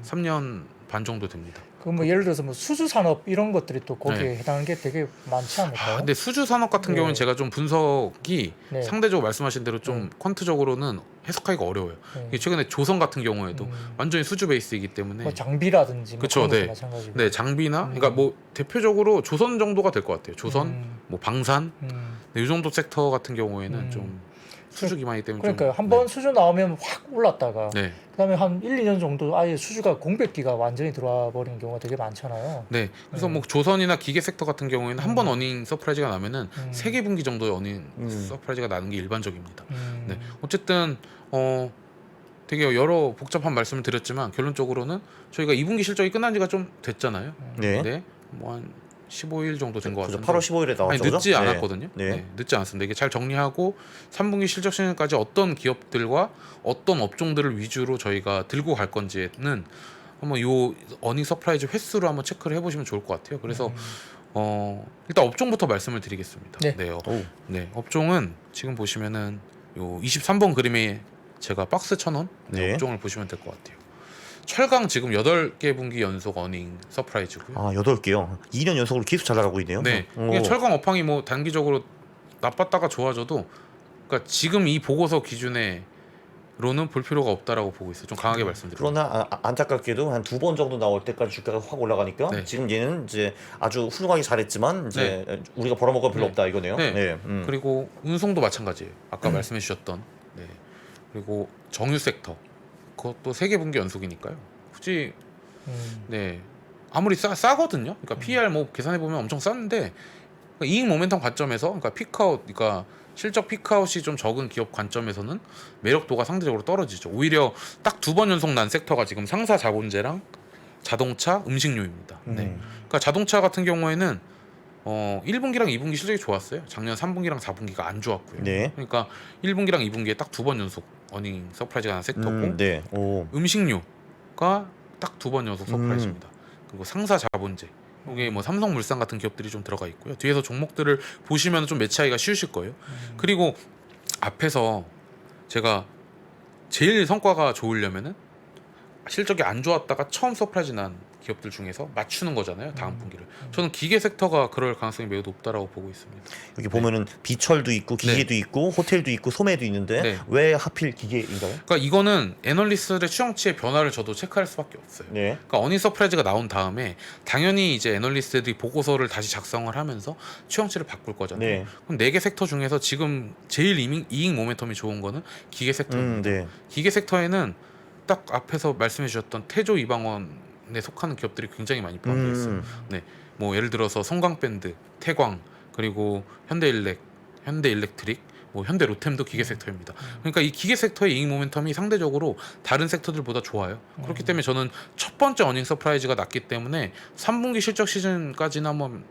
3년 반 정도 됩니다. 그럼 뭐 예를 들어서 뭐 수주 산업 이런 것들이 또 거기에 네. 해당하는 게 되게 많지 않을까요? 근데 수주 산업 같은 네. 경우는 제가 좀 분석이 네. 상대적으로 말씀하신 대로 좀 퀀트적으로는 해석하기가 어려워요. 네. 최근에 조선 같은 경우에도 완전히 수주 베이스이기 때문에 뭐 장비라든지 뭐 그쵸, 그런 것도 네. 마찬가지고. 네, 장비나 그러니까 뭐 대표적으로 조선 정도가 될 것 같아요. 조선, 뭐 방산, 네, 이 정도 섹터 같은 경우에는 좀 수주 기반이기 때문에 그러니까요. 좀, 한번 수주 나오면 확 올랐다가 네. 그다음에 한 1, 2년 정도 아예 수주가 공백기가 완전히 들어와 버린 경우가 되게 많잖아요. 네, 그래서 뭐 조선이나 기계 섹터 같은 경우에는 한 번 어닝 서프라이즈가 나면은 3개 분기 정도의 어닝 서프라이즈가 나는 게 일반적입니다. 네, 어쨌든 되게 여러 복잡한 말씀을 드렸지만 결론적으로는 저희가 2분기 실적이 끝난 지가 좀 됐잖아요. 네. 네, 뭐 한 15일 정도 된 것 그죠. 같은데 8월 15일에 나왔죠. 아니, 늦지 그죠? 않았거든요. 네. 네, 늦지 않았습니다. 이게 잘 정리하고 3분기 실적 시즌까지 어떤 기업들과 어떤 업종들을 위주로 저희가 들고 갈 건지는 한번 요 어닝 서프라이즈 횟수로 한번 체크를 해보시면 좋을 것 같아요. 그래서 일단 업종부터 말씀을 드리겠습니다. 네. 네, 업종은 지금 보시면은 요 23번 그림에 제가 박스 1,000원 네. 업종을 보시면 될 것 같아요. 철강 지금 8개 분기 연속 어닝 서프라이즈고요. 8개요. 2년 연속으로 계속 잘 나가고 있네요. 네. 오. 이게 철강 업황이 뭐 단기적으로 나빴다가 좋아져도 그러니까 지금 이 보고서 기준에로는 볼 필요가 없다라고 보고 있어요. 좀 강하게 말씀드립니다. 그러나 안타깝게도 한 2번 정도 나올 때까지 주가가 확 올라가니까 네. 지금 얘는 이제 아주 훌륭하게 잘했지만 이제 우리가 벌어먹을 거 별로 네. 없다 이거네요. 네. 그리고 운송도 마찬가지예요. 아까 말씀해 주셨던. 네. 그리고 정유 섹터. 그것도 3개 분기 연속이니까요. 굳이 네. 아무리 싸거든요. 그러니까 PER 뭐 계산해 보면 엄청 싼데 그러니까 이익 모멘텀 관점에서 그러니까 피크아웃 그러니까 실적 피크아웃이 좀 적은 기업 관점에서는 매력도가 상대적으로 떨어지죠. 오히려 딱 2번 연속 난 섹터가 지금 상사 자본재랑 자동차, 음식료입니다. 네. 그러니까 자동차 같은 경우에는 1분기랑 2분기 실적이 좋았어요. 작년 3분기랑 4분기가 안 좋았고요. 네. 그러니까 1분기랑 2분기에 딱 2번 연속 어닝 서프라이즈가 난 섹터고 네. 오. 음식료가 딱 2번 연속 서프라이즈입니다. 그리고 상사 자본재 이게 뭐 삼성물산 같은 기업들이 좀 들어가 있고요. 뒤에서 종목들을 보시면 좀 매치하기가 쉬우실 거예요. 그리고 앞에서 제가 제일 성과가 좋으려면은 실적이 안 좋았다가 처음 서프라이즈 난 기업들 중에서 맞추는 거잖아요. 다음 분기를. 저는 기계 섹터가 그럴 가능성이 매우 높다라고 보고 있습니다. 여기 보면은 비철도 있고 기계도 있고 호텔도 있고 소매도 있는데 네. 왜 하필 기계인가요? 그러니까 이거는 애널리스트의 추정치의 변화를 저도 체크할 수밖에 없어요. 네. 그러니까 어닝 서프라이즈가 나온 다음에 당연히 이제 애널리스트들이 보고서를 다시 작성을 하면서 추정치를 바꿀 거잖아요. 네. 그럼 4개 섹터 중에서 지금 제일 이익 모멘텀이 좋은 거는 기계 섹터입니다. 네. 기계 섹터에는 딱 앞에서 말씀해 주셨던 태조 이방원에 속하는 기업들이 굉장히 많이 포함되어 있어요. 네, 뭐 예를 들어서 성광밴드, 태광, 그리고 현대일렉트릭, 뭐 현대로템도 기계 섹터입니다. 그러니까 이 기계 섹터의 이익 모멘텀이 상대적으로 다른 섹터들보다 좋아요. 그렇기 때문에 저는 첫 번째 어닝 서프라이즈가 났기 때문에 3분기 실적 시즌까지는 한번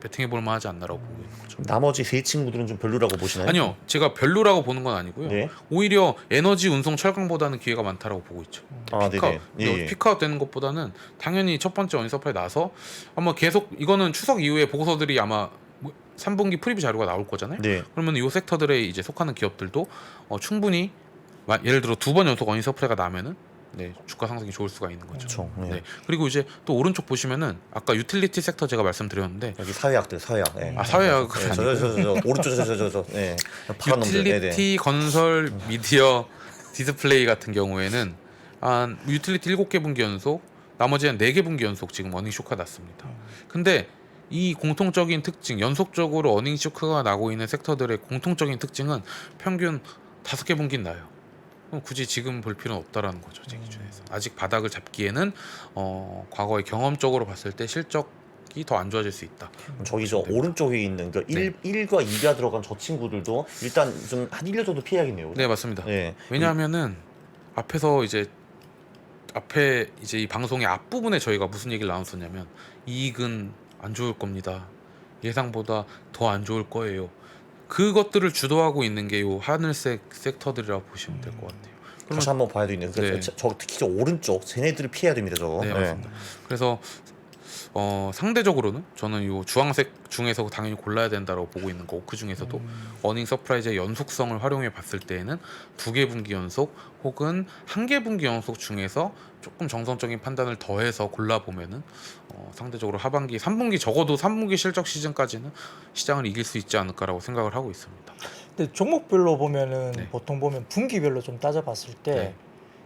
배팅해 볼 만하지 않나라고 보고 있는 거죠. 나머지 세 친구들은 좀 별로라고 보시나요? 아니요, 제가 별로라고 보는 건 아니고요. 네. 오히려 에너지, 운송, 철강보다는 기회가 많다라고 보고 있죠. 네네. 예. 피크아웃 되는 것보다는 당연히 첫 번째 어닝 서프라이 나서 아마 계속 이거는 추석 이후에 보고서들이 아마 3분기 프리뷰 자료가 나올 거잖아요. 네. 그러면 이 섹터들에 이제 속하는 기업들도 충분히 예를 들어 2번 연속 어닝 서프라이가 나면은 네, 주가 상승이 좋을 수가 있는 거죠. 그렇죠. 네. 네. 그리고 이제 또 오른쪽 보시면은 아까 유틸리티 섹터 제가 말씀드렸는데 여기 사회학들 사회학. 네. 사회학 네, 저 오른쪽 저 네. 파란 놈들. 네, 네. 유틸리티 건설 미디어 디스플레이 같은 경우에는 한 유틸리티 7개 분기 연속 나머지는 4개 분기 연속 지금 어닝 쇼크가 났습니다. 근데 이 공통적인 특징, 연속적으로 어닝 쇼크가 나고 있는 섹터들의 공통적인 특징은 평균 5개 분기는 나요. 그럼 굳이 지금 볼 필요는 없다라는 거죠, 제 기준에서. 아직 바닥을 잡기에는 과거의 경험적으로 봤을 때 실적이 더 안 좋아질 수 있다. 저기 저 오른쪽에 있는 그 1과 2가 들어간 저 친구들도 일단 좀 한 1년 정도 피해야겠네요. 네, 맞습니다. 네. 왜냐하면은 앞에 이제 이 방송의 앞부분에 저희가 무슨 얘기를 나눴었냐면 이익은 안 좋을 겁니다. 예상보다 더 안 좋을 거예요. 그것들을 주도하고 있는 게 요 하늘색 섹터들이라고 보시면 될 것 같아요. 다시 한번 봐야 되겠네요. 그래서 네. 저 특히 저 오른쪽 쟤네들을 피해야 됩니다. 저거. 네, 맞습니다. 그래서 상대적으로는 저는 이 주황색 중에서 당연히 골라야 된다고 보고 있는 거고 그 중에서도 어닝 서프라이즈의 연속성을 활용해 봤을 때에는 2개 분기 연속 혹은 1개 분기 연속 중에서 조금 정성적인 판단을 더해서 골라보면은 상대적으로 하반기 3분기 적어도 3분기 실적 시즌까지는 시장을 이길 수 있지 않을까라고 생각을 하고 있습니다. 근데 종목별로 보면은 네. 보통 보면 분기별로 좀 따져봤을 때 네.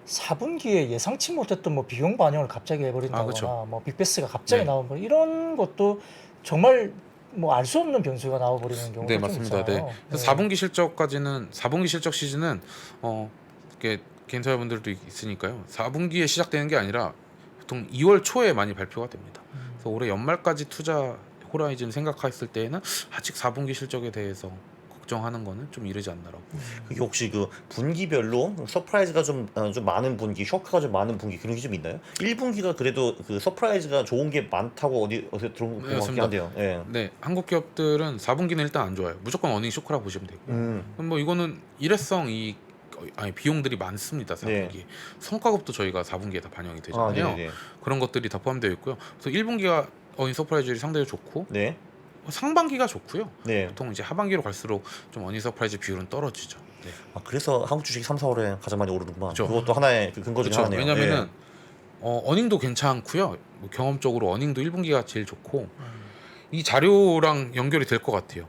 4분기에 예상치 못했던 뭐 비용 반영을 갑자기 해버린다거나 그쵸. 뭐 빅베스가 갑자기 네. 나온 거 이런 것도 정말 뭐 알 수 없는 변수가 나와버리는 경우가 네, 좀 맞습니다. 있잖아요. 네. 그래서 4분기 실적까지는 4분기 실적 시즌은 이렇게 개인사분들도 있으니까요. 4분기에 시작되는 게 아니라 보통 2월 초에 많이 발표가 됩니다. 그래서 올해 연말까지 투자 호라이즌 생각했을 때에는 아직 4분기 실적에 대해서 걱정하는 거는 좀 이르지 않나라고. 그게 혹시 그 분기별로 서프라이즈가 좀 많은 분기, 쇼크가 좀 많은 분기 그런 게 좀 있나요? 1분기가 그래도 그 서프라이즈가 좋은 게 많다고 어디서 들은 것 같긴 맞습니다. 한데요. 예. 네, 한국 기업들은 4분기는 일단 안 좋아요. 무조건 어닝 쇼크라 보시면 되고요. 그럼 뭐 이거는 일회성 비용들이 많습니다. 4분기. 네. 성과급도 저희가 4분기에 다 반영이 아, 되잖아요. 네네. 그런 것들이 다 포함되어 있고요. 그래서 1분기가 어닝 서프라이즈율이 상당히 좋고 네. 상반기가 좋고요. 네. 보통 이제 하반기로 갈수록 좀 어닝 서프라이즈 비율은 떨어지죠. 네. 아, 그래서 한국 주식이 3, 4월에 가장 많이 오르는구만. 그렇죠. 그것도 하나의 그 근거 중에 그렇죠. 하나네요. 왜냐면은 어닝도 괜찮고요. 뭐 경험적으로 어닝도 1분기가 제일 좋고 이 자료랑 연결이 될 것 같아요.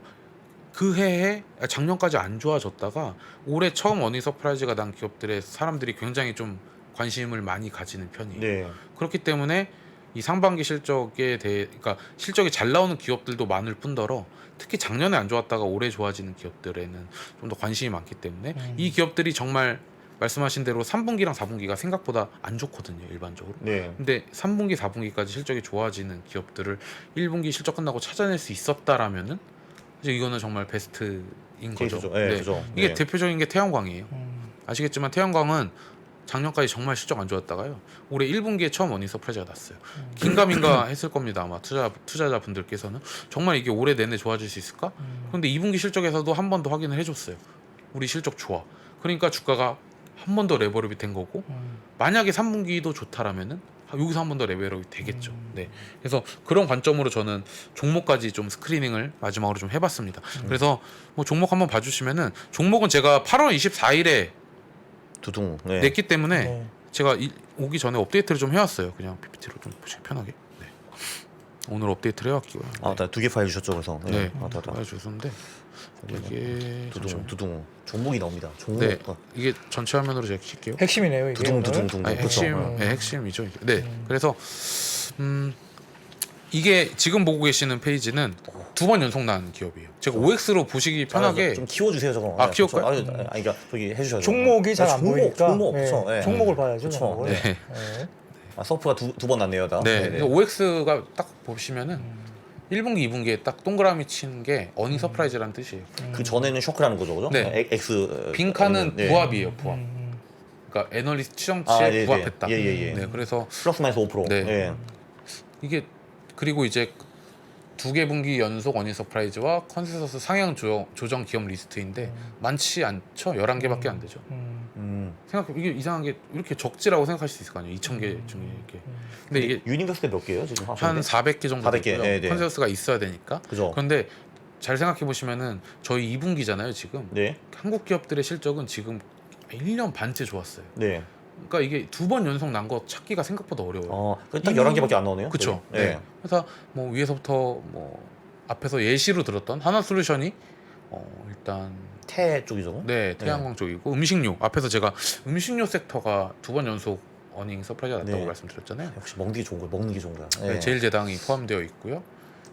그 해에 작년까지 안 좋아졌다가 올해 처음 어닝 서프라이즈가 난 기업들의 사람들이 굉장히 좀 관심을 많이 가지는 편이에요. 네. 그렇기 때문에 이 상반기 실적에 대해, 그러니까 실적이 잘 나오는 기업들도 많을 뿐더러 특히 작년에 안 좋았다가 올해 좋아지는 기업들에는 좀 더 관심이 많기 때문에 이 기업들이 정말 말씀하신 대로 3분기랑 4분기가 생각보다 안 좋거든요, 일반적으로. 네. 근데 3분기, 4분기까지 실적이 좋아지는 기업들을 1분기 실적 끝나고 찾아낼 수 있었다라면은 이제 이거는 정말 베스트인 거죠. 케이스죠. 네, 그죠. 이게 네. 대표적인 게 태양광이에요. 아시겠지만 태양광은 작년까지 정말 실적 안 좋았다가요. 올해 1분기에 처음 어닝 서프라이즈가 났어요. 긴가민가 했을 겁니다. 아마 투자자분들께서는 정말 이게 올해 내내 좋아질 수 있을까? 그런데 2분기 실적에서도 한 번 더 확인을 해줬어요. 우리 실적 좋아. 그러니까 주가가 한 번 더 레벨업이 된 거고 만약에 3분기도 좋다라면은 여기서 한 번 더 레벨업이 되겠죠. 네. 그래서 그런 관점으로 저는 종목까지 좀 스크리닝을 마지막으로 좀 해봤습니다. 그래서 뭐 종목 한번 봐주시면은 종목은 제가 8월 24일에 두둥. 네. 냈기 때문에 네. 제가 오기 전에 업데이트를 좀 해왔어요. 그냥 PPT로 좀 보시기 편하게. 네. 오늘 업데이트를 해왔고요. 아, 두 개 파일 주셨죠, 그래서. 네. 아, 다. 보여줬었는데 이게 두둥, 두둥. 종목이 나옵니다. 종목. 네, 이게 전체 화면으로 제가 킬게요. 핵심이네요 이게. 두둥, 오늘. 두둥, 두둥. 아니, 그렇죠. 핵심, 네, 핵심이죠. 이게. 네, 그래서 이게 지금 보고 계시는 페이지는 2번 연속 난 기업이에요. 제가 OX로 보시기 편하게 좀 키워주세요, 저거. 아, 네, 키울까요? 그렇죠. 그러니까 저기 해주셔야죠. 종목이 잘 안 종목, 보이니까 종목, 네, 그렇죠. 네. 종목을 봐야죠. 그쵸. 종목을. 네. 네. 아, 서프가 두 번 났네요, 다. 네, 네네. 그래서 OX가 딱 보시면은 1분기, 2분기에 딱 동그라미 친 게 어닝 서프라이즈라는 뜻이에요. 그 전에는 쇼크라는 거죠, 그죠? 네. X. 빈칸은 네. 부합이에요, 부합. 그러니까 애널리스트 추정치에 아, 네, 부합했다. 네. 예. 네, 그래서 플러스 마이너스 5%. 네. 예. 이게 그리고 이제 2개 분기 연속 어닝 서프라이즈와 컨센서스 상향 조정 기업 리스트인데 많지 않죠. 11개밖에 안 되죠. 생각 이게 이상한 게 이렇게 적지라고 생각할 수 있을 거 아니에요. 2,000개 중에 이렇게. 근데 이게 유니버스 몇 개예요, 지금? 한 400개 정도 400개, 되고요. 네, 네. 컨센서스가 있어야 되니까. 그죠? 그런데 잘 생각해 보시면은 저희 2분기잖아요, 지금. 네. 한국 기업들의 실적은 지금 1년 반째 좋았어요. 네. 그러니까 이게 2번 연속 난 거 찾기가 생각보다 어려워요. 딱 11개밖에 안 나오네요. 그렇죠. 네. 네. 그래서 뭐 위에서부터 뭐 앞에서 예시로 들었던 하나솔루션이 일단 태 쪽이죠. 네 태양광 쪽이고 음식료 앞에서 제가 음식료 섹터가 2번 연속 어닝 서프라이즈가 났다고 네. 말씀드렸잖아요. 역시 먹는 게 좋은 거야. 먹는 게 좋은 거야. 네, 제일제당이 포함되어 있고요.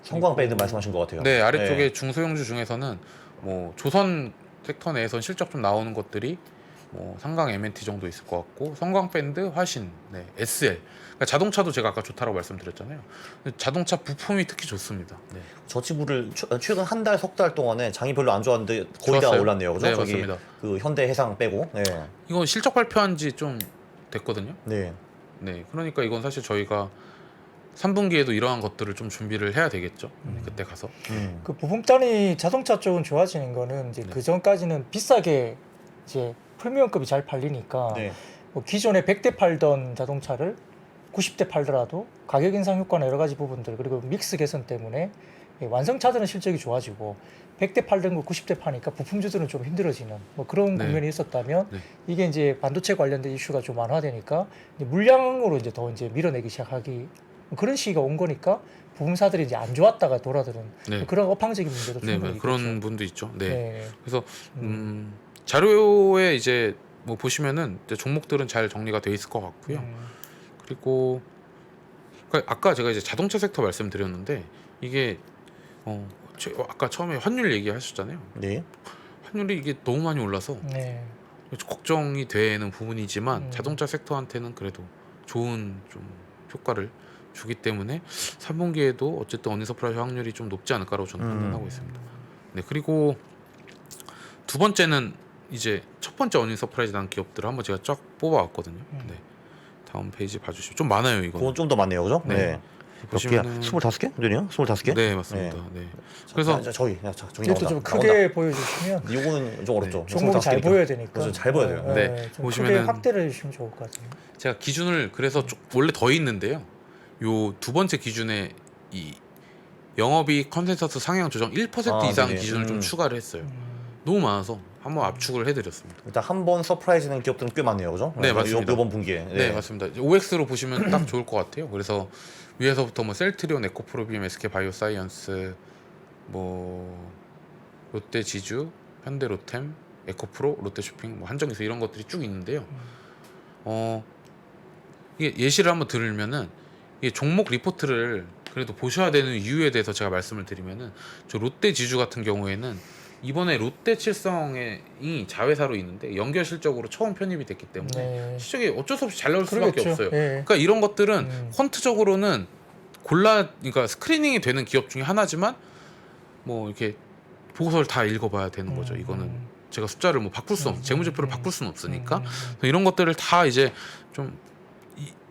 성광 밴드 말씀하신 것 같아요. 네, 아래쪽에 중소형주 중에서는 뭐 조선 섹터 내에선 실적 좀 나오는 것들이 뭐 상강 M&T 정도 있을 것 같고, 성광밴드, 화신, 네, SL. 그러니까 자동차도 제가 아까 좋다고 말씀드렸잖아요. 자동차 부품이 특히 좋습니다. 네. 저 친구를 최근 한 달, 석 달 동안에 장이 별로 안 좋았는데 거의 다 좋았어요. 올랐네요. 그죠? 네, 저기 맞습니다. 그 현대 해상 빼고. 네. 이거 실적 발표한 지 좀 됐거든요. 네. 네, 그러니까 이건 사실 저희가 3분기에도 이러한 것들을 좀 준비를 해야 되겠죠. 그때 가서. 그 부품단이 자동차 쪽은 좋아지는 거는 이제 네. 그 전까지는 비싸게 이제 프리미엄급이 잘 팔리니까 네. 뭐 기존에 100대 팔던 자동차를 90대 팔더라도 가격 인상 효과나 여러 가지 부분들 그리고 믹스 개선 때문에 완성차들은 실적이 좋아지고 100대 팔던 걸 90대 파니까 부품주들은 좀 힘들어지는 뭐 그런 네. 국면이 있었다면 네. 이게 이제 반도체 관련된 이슈가 좀 완화되니까 이제 물량으로 이제 더 이제 밀어내기 시작하기 그런 시기가 온 거니까 부품사들이 이제 안 좋았다가 돌아드는 네. 그런 업황적인 문제도 네, 충분히 그런 있겠죠. 분도 있죠. 네. 네. 그래서 자료에 이제 뭐 보시면은 이제 종목들은 잘 정리가 돼 있을 것 같고요. 그리고 그러니까 아까 제가 이제 자동차 섹터 말씀드렸는데 이게 아까 처음에 환율 얘기하셨잖아요. 네. 환율이 이게 너무 많이 올라서 네. 걱정이 되는 부분이지만 음. 자동차 섹터한테는 그래도 좋은 좀 효과를 주기 때문에 3분기에도 어쨌든 어닝 서프라이즈 확률이 좀 높지 않을까라고 저는 판단하고 있습니다. 네, 그리고 두 번째는 이제 첫 번째 어닝 서프라이즈 난 기업들을 한번 제가 쫙 뽑아왔거든요. 네, 다음 페이지 봐주시죠. 좀 많아요 이거. 그건 좀 더 많네요. 그죠? 네. 네. 몇 개야? 25개? 그러네요. 25개? 네, 맞습니다. 네. 그래서 그래서 저기 저기 이것도 나온다. 좀 크게 보여주시면 이거는 좀 어렵죠. 종목이 잘 25개니까. 보여야 되니까. 그래서 잘 보여야 돼요. 네. 좀 보시면은- 크게 확대를 해주시면 좋을 것 같아요. 제가 기준을 그래서 원래 더 있는데요. 요 두 번째 기준에 이 영업이익 컨센서스 상향 조정 1% 아, 이상 네네. 기준을 좀 추가를 했어요. 너무 많아서 한번 압축을 해드렸습니다. 일단 한 번 서프라이즈는 기업들은 꽤 많네요. 그죠? 네, 맞습니다. 이번 분기에. 네, 맞습니다. 이제 OX로 보시면 딱 좋을 것 같아요. 그래서 위에서부터 뭐 셀트리온, 에코프로비움, SK바이오사이언스, 뭐 롯데 지주, 현대로템, 에코프로, 롯데쇼핑, 뭐 한정기술 이런 것들이 쭉 있는데요. 이게 예시를 한번 들으면은 이게 종목 리포트를 그래도 보셔야 되는 이유에 대해서 제가 말씀을 드리면은 저 롯데 지주 같은 경우에는 이번에 롯데칠성이 자회사로 있는데 연결 실적으로 처음 편입이 됐기 때문에 네. 실적이 어쩔 수 없이 잘 나올 수밖에 그러겠죠. 없어요. 예. 그러니까 이런 것들은 음. 퀀트적으로는 그러니까 스크리닝이 되는 기업 중에 하나지만 뭐 이렇게 보고서를 다 읽어봐야 되는 거죠. 이거는 제가 숫자를 뭐 바꿀 수 재무제표를 바꿀 수는 없으니까 그래서 이런 것들을 다 이제 좀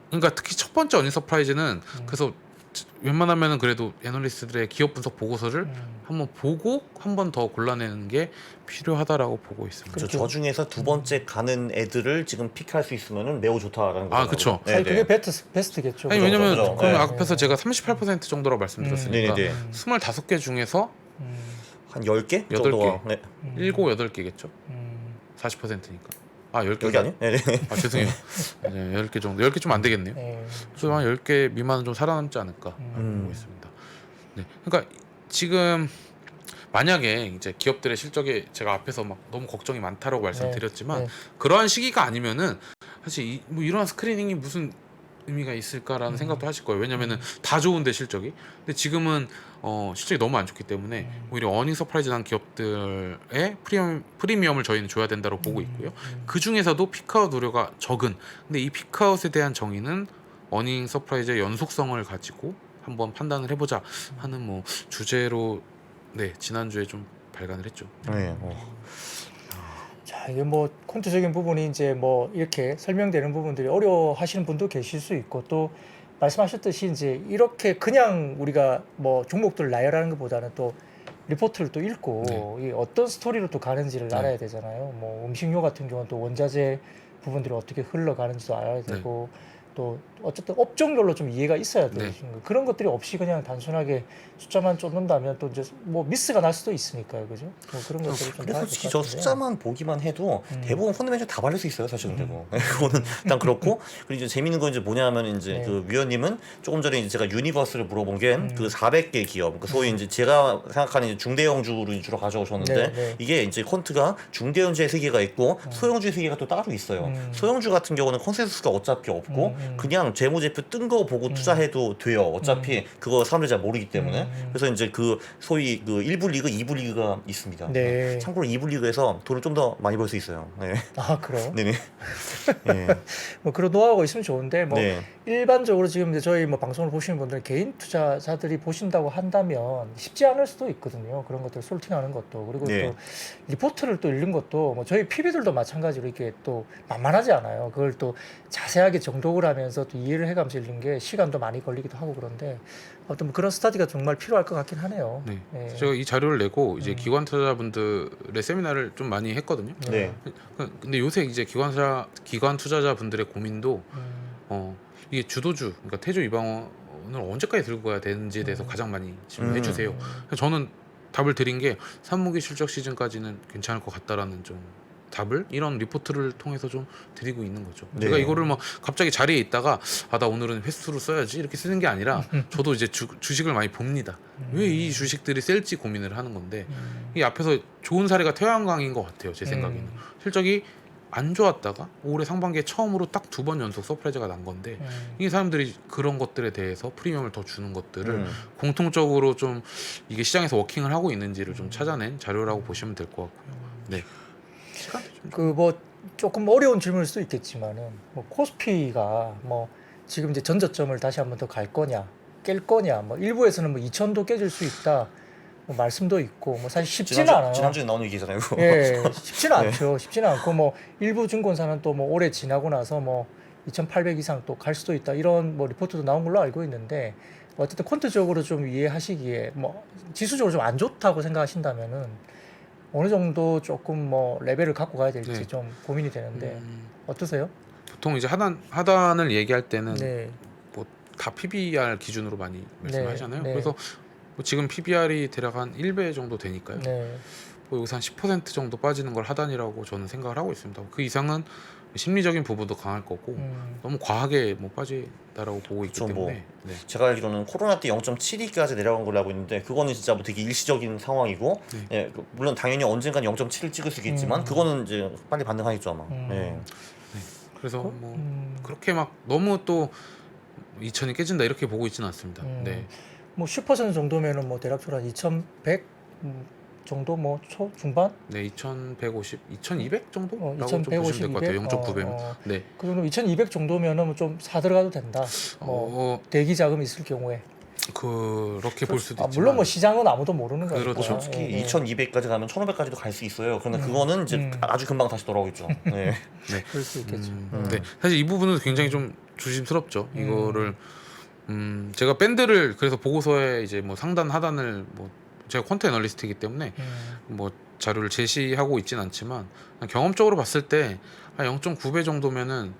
그러니까 특히 첫 번째 어닝 서프라이즈는 그래서 웬만하면은 그래도 애널리스트들의 기업 분석 보고서를 한번 보고 한 번 더 골라내는 게 필요하다라고 보고 있습니다. 저 중에서 두 번째 가는 애들을 지금 픽할 수 있으면은 매우 좋다라는 거죠. 아, 그쵸. 사실 그게 베스트겠죠. 아니 왜냐면 그죠. 그러면 네. 앞에서 제가 38% 정도라고 말씀드렸으니까 네네네. 25개 중에서 한 10개 8개. 정도가. 네. 7, 8개겠죠. 40%니까. 아, 10개. 여기 아니에요? 네. 아, 죄송해요. 네, 10개 정도. 10개 좀 안 되겠네요. 네. 그래서 한 10개 미만은 좀 살아남지 않을까 보고 있습니다. 네. 그러니까 지금 만약에 이제 기업들의 실적이 제가 앞에서 막 너무 걱정이 많다라고 말씀드렸지만 네. 그러한 시기가 아니면은 사실 뭐 이러한 스크리닝이 무슨 의미가 있을까라는 생각도 하실 거예요. 왜냐면은 다 좋은데 실적이. 근데 지금은 실적이 너무 안 좋기 때문에 오히려 어닝 서프라이즈 난 기업들의 프리미엄을 저희는 줘야 된다고 보고 있고요. 그 중에서도 피크아웃 우려가 적은. 근데 이 피크아웃에 대한 정의는 어닝 서프라이즈의 연속성을 가지고 한번 판단을 해보자 하는 뭐 주제로 네 지난주에 좀 발간을 했죠. 네. 자, 이게 뭐 콘트적인 부분이 이제 뭐 이렇게 설명되는 부분들이 어려워하시는 분도 계실 수 있고 또 말씀하셨듯이 이제 이렇게 그냥 우리가 뭐 종목들을 나열하는 것보다는 또 리포트를 또 읽고 이 어떤 스토리로 또 가는지를 알아야 되잖아요. 뭐 음식료 같은 경우는 또 원자재 부분들이 어떻게 흘러가는지도 알아야 되고 또 어쨌든 업종별로 좀 이해가 있어야 돼요. 네. 그런 것들이 없이 그냥 단순하게 숫자만 쫓는다면 또 이제 뭐 미스가 날 수도 있으니까요, 그죠? 뭐 그런 것들을 좀 근데 봐야 솔직히 될것 저 같은데. 숫자만 보기만 해도 대부분 펀드매니저 다 발릴 수 있어요, 사실. 근데 뭐 그거는 일단 그렇고. 그리고 이제 재밌는 건 이제 뭐냐면 이제 네. 그 위원님은 조금 전에 이제 제가 유니버스를 물어본 게 그 400개 기업, 그 소위 이제 제가 생각하는 이제 중대형주를 주로 가져오셨는데 네, 네. 이게 이제 퀀트가 중대형주의 세계가 있고 소형주의 세계가 또 따로 있어요. 소형주 같은 경우는 컨센서스가 어차피 없고 그냥 재무제표 뜬 거 보고 투자해도 돼요. 어차피 그거 사람들이 잘 모르기 때문에. 그래서 이제 그 소위 그 1부 리그, 2부 리그가 있습니다. 네. 참고로 2부 리그에서 돈을 좀 더 많이 벌 수 있어요. 네. 아, 그래요? 네네. 네. 뭐 그런 노하우가 있으면 좋은데 뭐 네. 일반적으로 지금 이제 저희 뭐 방송을 보시는 분들 개인 투자자들이 보신다고 한다면 쉽지 않을 수도 있거든요. 그런 것들 솔팅하는 것도 그리고 네. 또 리포트를 또 읽는 것도 뭐 저희 PB들도 마찬가지로 이게 또 만만하지 않아요. 그걸 또 자세하게 정독을 하면서 또 이해를 해가면서 읽는 게 시간도 많이 걸리기도 하고 그런데 어떤 뭐 그런 스터디가 정말 필요할 것 같긴 하네요. 네. 예. 제가 이 자료를 내고 이제 기관 투자자분들의 세미나를 좀 많이 했거든요. 네. 근데 요새 이제 기관 투자자분들의 고민도 음, 이게 주도주, 그러니까 태조 이방원을 언제까지 들고 가야 되는지에 대해서 가장 많이 질문해 주세요. 그래서 저는 답을 드린 게 산무기 실적 시즌까지는 괜찮을 것 같다라는 좀 답을 이런 리포트를 통해서 좀 드리고 있는 거죠. 네. 제가 이거를 뭐 갑자기 자리에 있다가 아 나 오늘은 횟수로 써야지 이렇게 쓰는 게 아니라 저도 이제 주식을 많이 봅니다. 왜 이 주식들이 셀지 고민을 하는 건데 이 앞에서 좋은 사례가 태양광인 것 같아요. 제 생각에는 실적이 안 좋았다가 올해 상반기에 처음으로 딱 2번 연속 서프라이즈가 난 건데 이게 사람들이 그런 것들에 대해서 프리미엄을 더 주는 것들을 공통적으로 좀 이게 시장에서 워킹을 하고 있는지를 좀 찾아낸 자료라고 보시면 될 것 같고요. 네. 그 뭐 조금 어려운 질문일 수도 있겠지만은 뭐 코스피가 뭐 지금 이제 전저점을 다시 한번 더 갈 거냐 깰 거냐 뭐 일부에서는 뭐 2,000도 깨질 수 있다 뭐 말씀도 있고 뭐 사실 쉽지는 않아요. 지난주에 나온 얘기잖아요. 그거. 예, 쉽지는 않죠. 쉽지는 않고 뭐 일부 증권사는 또 뭐 올해 지나고 나서 뭐 2,800 이상 또 갈 수도 있다 이런 뭐 리포트도 나온 걸로 알고 있는데 어쨌든 퀀트적으로 좀 이해하시기에 뭐 지수적으로 좀 안 좋다고 생각하신다면은 어느 정도 조금 뭐 레벨을 갖고 가야 될지 네. 좀 고민이 되는데 어떠세요? 보통 이제 하단을 얘기할 때는 네, 뭐 다 PBR 기준으로 많이 말씀하시잖아요. 네. 그래서 뭐 지금 PBR이 대략 한 1배 정도 되니까요. 네, 뭐 여기서 한 10% 정도 빠지는 걸 하단이라고 저는 생각을 하고 있습니다. 그 이상은 심리적인 부분도 강할 거고 너무 과하게 뭐 빠지다라고 보고 있기 그쵸, 뭐. 때문에 네. 제가 알기로는 코로나 때 0.72까지 내려간 걸로 알고 있는데 그거는 진짜 뭐 되게 일시적인 상황이고 예, 물론 당연히 언젠간 0.7을 찍을 수 있겠지만 그거는 이제 빨리 반등하겠죠 아마. 예. 그래서 뭐 그렇게 막 너무 또 2,000이 깨진다 이렇게 보고 있지는 않습니다. 네. 뭐 10% 정도면은 뭐 대략적으로 한 2,100 정도 뭐 초 중반? 네, 2,150, 2,200 정도라고 2,150, 좀 보시면 될 것 같아요. 200? 0.9배면. 네. 그러면 2,200 정도면은 좀 사들어가도 된다. 뭐 대기 자금이 있을 경우에. 그렇게 볼 수도 있지만 물론 뭐 시장은 아무도 모르는 거니까. 그렇죠. 솔직히 2,200까지 가면 1,500까지도 갈 수 있어요. 그런데 그거는 이제 아주 금방 다시 돌아오겠죠. 네. 그럴 수 있겠죠. 네. 사실 이 부분은 굉장히 좀 조심스럽죠. 이거를 제가 밴드를 그래서 보고서에 이제 뭐 상단 하단을 뭐 제가 퀀트 애널리스트이기 때문에 뭐 자료를 제시하고 있진 않지만 경험적으로 봤을 때 한 0.9배 정도면은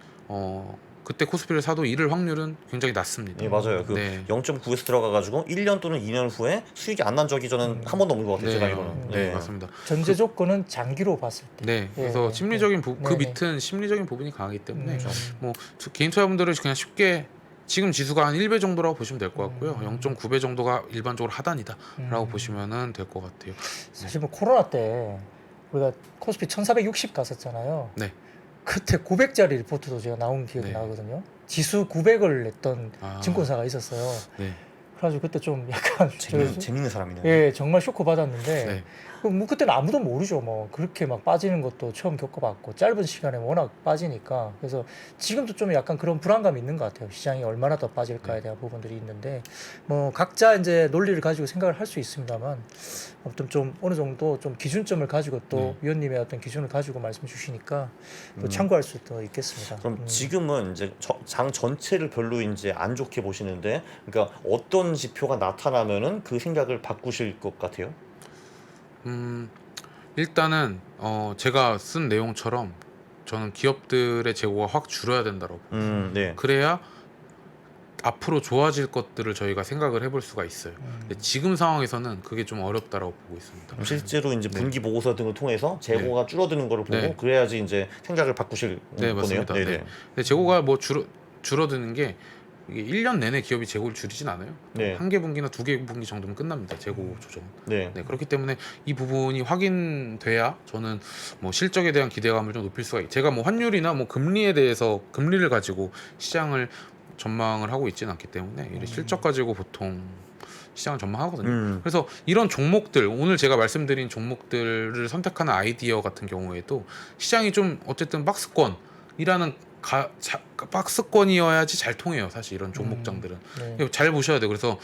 그때 코스피를 사도 잃을 확률은 굉장히 낮습니다. 예, 맞아요. 그 네. 0.9에서 들어가가지고 1년 또는 2년 후에 수익이 안 난 적이 저는 한 번도 없는 것 같아요. 네, 제가 알기로는. 네, 맞습니다. 전제 조건은 장기로 봤을 때. 네, 그래서 심리적인 그 네네. 밑은 심리적인 부분이 강하기 때문에 뭐 개인 투자분들은 그냥 쉽게 지금 지수가 한 1배 정도라고 보시면 될 것 같고요. 0.9배 정도가 일반적으로 하단이다라고 보시면은 될 것 같아요. 사실 뭐 코로나 때 우리가 코스피 1,460 갔었잖아요. 네. 그때 900짜리 리포트도 제가 나온 기억이 네. 나거든요. 지수 900을 냈던 아. 증권사가 있었어요. 네. 그래가지고 그때 좀 약간 재밌는 사람이네요. 예, 정말 쇼크 받았는데 네. 뭐 그때는 아무도 모르죠. 뭐 그렇게 막 빠지는 것도 처음 겪어봤고 짧은 시간에 워낙 빠지니까 그래서 지금도 좀 약간 그런 불안감이 있는 것 같아요. 시장이 얼마나 더 빠질까에 대한 부분들이 있는데 뭐 각자 이제 논리를 가지고 생각을 할 수 있습니다만 아무튼 좀 어느 정도 좀 기준점을 가지고 또 위원님의 어떤 기준을 가지고 말씀 주시니까 또 참고할 수도 있겠습니다. 그럼 지금은 이제 장 전체를 별로 이제 안 좋게 보시는데, 그러니까 어떤 지표가 나타나면은 그 생각을 바꾸실 것 같아요? 일단은 제가 쓴 내용처럼 저는 기업들의 재고가 확 줄어야 된다고. 네. 그래야 앞으로 좋아질 것들을 저희가 생각을 해볼 수가 있어요. 근데 지금 상황에서는 그게 좀 어렵다라고 보고 있습니다. 실제로 이제 네. 분기 보고서 등을 통해서 재고가 줄어드는 거를 보고 네. 그래야지 이제 생각을 바꾸실 네, 거네요. 맞습니다. 네네. 네. 근데 재고가 뭐 줄어드는 게 이게 1년 내내 기업이 재고를 줄이진 않아요. 네. 한 개 분기나 두 개 분기 정도면 끝납니다. 재고 조정. 네. 네, 그렇기 때문에 이 부분이 확인돼야 저는 뭐 실적에 대한 기대감을 좀 높일 수가 있어요. 제가 뭐 환율이나 뭐 금리에 대해서 금리를 가지고 시장을 전망을 하고 있지는 않기 때문에 이런 실적 가지고 보통 시장을 전망하거든요. 그래서 이런 종목들, 오늘 제가 말씀드린 종목들을 선택하는 아이디어 같은 경우에도 시장이 좀 어쨌든 박스권이라는 박스권이어야지 잘 통해요. 사실 이런 종목장들은 네. 잘 보셔야 돼요. 그래서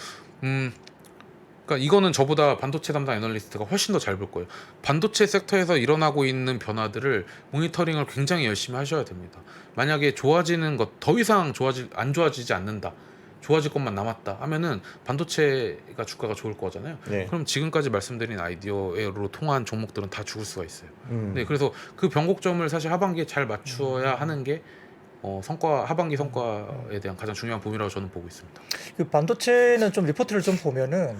그러니까 이거는 저보다 반도체 담당 애널리스트가 훨씬 더 잘 볼 거예요. 반도체 섹터에서 일어나고 있는 변화들을 모니터링을 굉장히 열심히 하셔야 됩니다. 만약에 좋아지는 것 더 이상 안 좋아지지 않는다. 좋아질 것만 남았다 하면은 반도체가 주가가 좋을 거잖아요. 네. 그럼 지금까지 말씀드린 아이디어로 통한 종목들은 다 죽을 수가 있어요. 음. 네, 그래서 그 변곡점을 사실 하반기에 잘 맞추어야 하는 게 하반기 성과에 대한 가장 중요한 부분이라고 저는 보고 있습니다. 그 반도체는 좀 리포트를 좀 보면은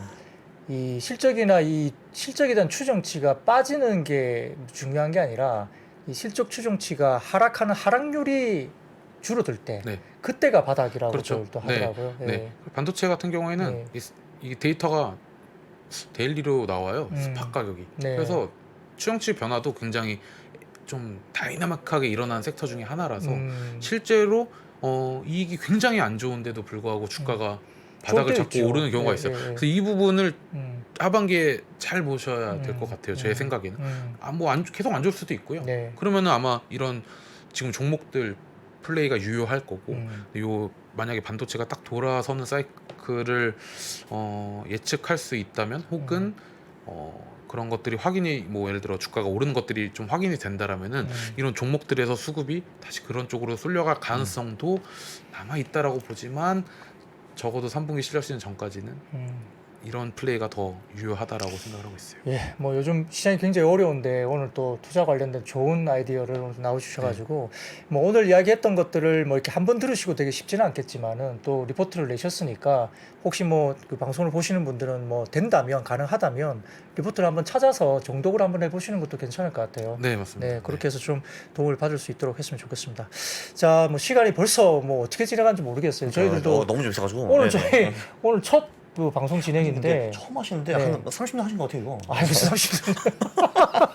이 실적이나 이 실적에 대한 추정치가 빠지는 게 중요한 게 아니라 이 실적 추정치가 하락하는 하락률이 줄어들 때 네. 그때가 바닥이라고 그렇죠. 또 네. 하더라고요. 예. 네. 반도체 같은 경우에는 이 데이터가 데일리로 나와요. 스팟 가격이. 네. 그래서 추정치 변화도 굉장히 좀 다이나믹하게 일어난 섹터 중에 하나라서 실제로 이익이 굉장히 안 좋은데도 불구하고 주가가 바닥을 좋을 때 잡고 있죠. 오르는 경우가 네, 있어요. 네, 네. 그래서 이 부분을 하반기에 잘 보셔야 될 것 같아요. 제 음. 생각에는. 계속 안 좋을 수도 있고요. 네. 그러면은 아마 이런 지금 종목들 플레이가 유효할 거고 요 만약에 반도체가 딱 돌아서는 사이클을 예측할 수 있다면 혹은 그런 것들이 확인이 뭐 예를 들어 주가가 오르는 것들이 좀 확인이 된다라면은 이런 종목들에서 수급이 다시 그런 쪽으로 쏠려갈 가능성도 남아 있다라고 보지만 적어도 3분기 실적 시즌 전까지는 이런 플레이가 더 유효하다라고 생각을 하고 있어요. 예, 뭐 요즘 시장이 굉장히 어려운데 오늘 또 투자 관련된 좋은 아이디어를 오늘 나와주셔가지고 뭐 오늘 이야기했던 것들을 뭐 이렇게 한 번 들으시고 되게 쉽지는 않겠지만은 또 리포트를 내셨으니까 혹시 뭐 그 방송을 보시는 분들은 뭐 된다면 가능하다면 리포트를 한번 찾아서 정독을 한번 해보시는 것도 괜찮을 것 같아요. 네, 맞습니다. 네, 그렇게 해서 좀 도움을 받을 수 있도록 했으면 좋겠습니다. 자, 뭐 시간이 벌써 뭐 어떻게 지나간지 모르겠어요. 저희들도 너무 재밌어가지고 오늘 네네. 저희 오늘 첫 그 방송 근데 진행인데 처음 하시는데 네. 한 30년 하신 것 같아요 이거. 아, 무슨 30분.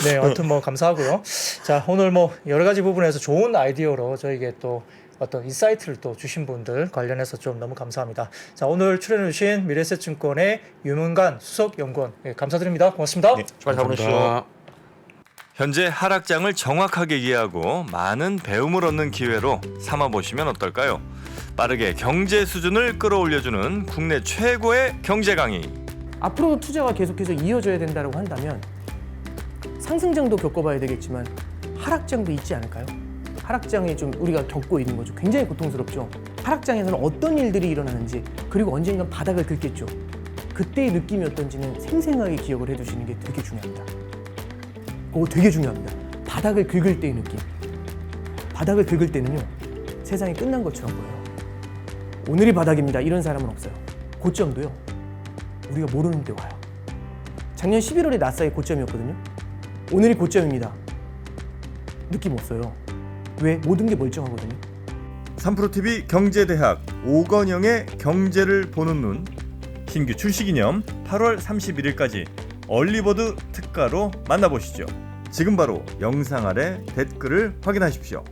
네, 아무튼 뭐 감사하고요. 자, 오늘 뭐 여러 가지 부분에서 좋은 아이디어로 저에게 또 어떤 인사이트를 또 주신 분들 관련해서 좀 너무 감사합니다. 자, 오늘 출연해주신 미래에셋증권의 유문관 수석연구원 감사드립니다. 고맙습니다. 네, 수고하셨습니다. 감사합니다. 현재 하락장을 정확하게 이해하고 많은 배움을 얻는 기회로 삼아보시면 어떨까요? 빠르게 경제 수준을 끌어올려주는 국내 최고의 경제 강의. 앞으로도 투자가 계속해서 이어져야 된다고 한다면 상승장도 겪어봐야 되겠지만 하락장도 있지 않을까요? 하락장에 좀 우리가 겪고 있는 거죠. 굉장히 고통스럽죠. 하락장에서는 어떤 일들이 일어나는지 그리고 언젠간 바닥을 긁겠죠. 그때의 느낌이 어떤지는 생생하게 기억을 해두시는 게 되게 중요합니다. 그거 되게 중요합니다. 바닥을 긁을 때의 느낌. 바닥을 긁을 때는요. 세상이 끝난 것처럼 보여요. 오늘이 바닥입니다. 이런 사람은 없어요. 고점도요. 우리가 모르는데 와요. 작년 11월에 나스닥이 고점이었거든요. 오늘이 고점입니다. 느낌 없어요. 왜? 모든 게 멀쩡하거든요. 3프로TV 경제대학 오건영의 경제를 보는 눈 신규 출시 기념 8월 31일까지 얼리버드 특가로 만나보시죠. 지금 바로 영상 아래 댓글을 확인하십시오.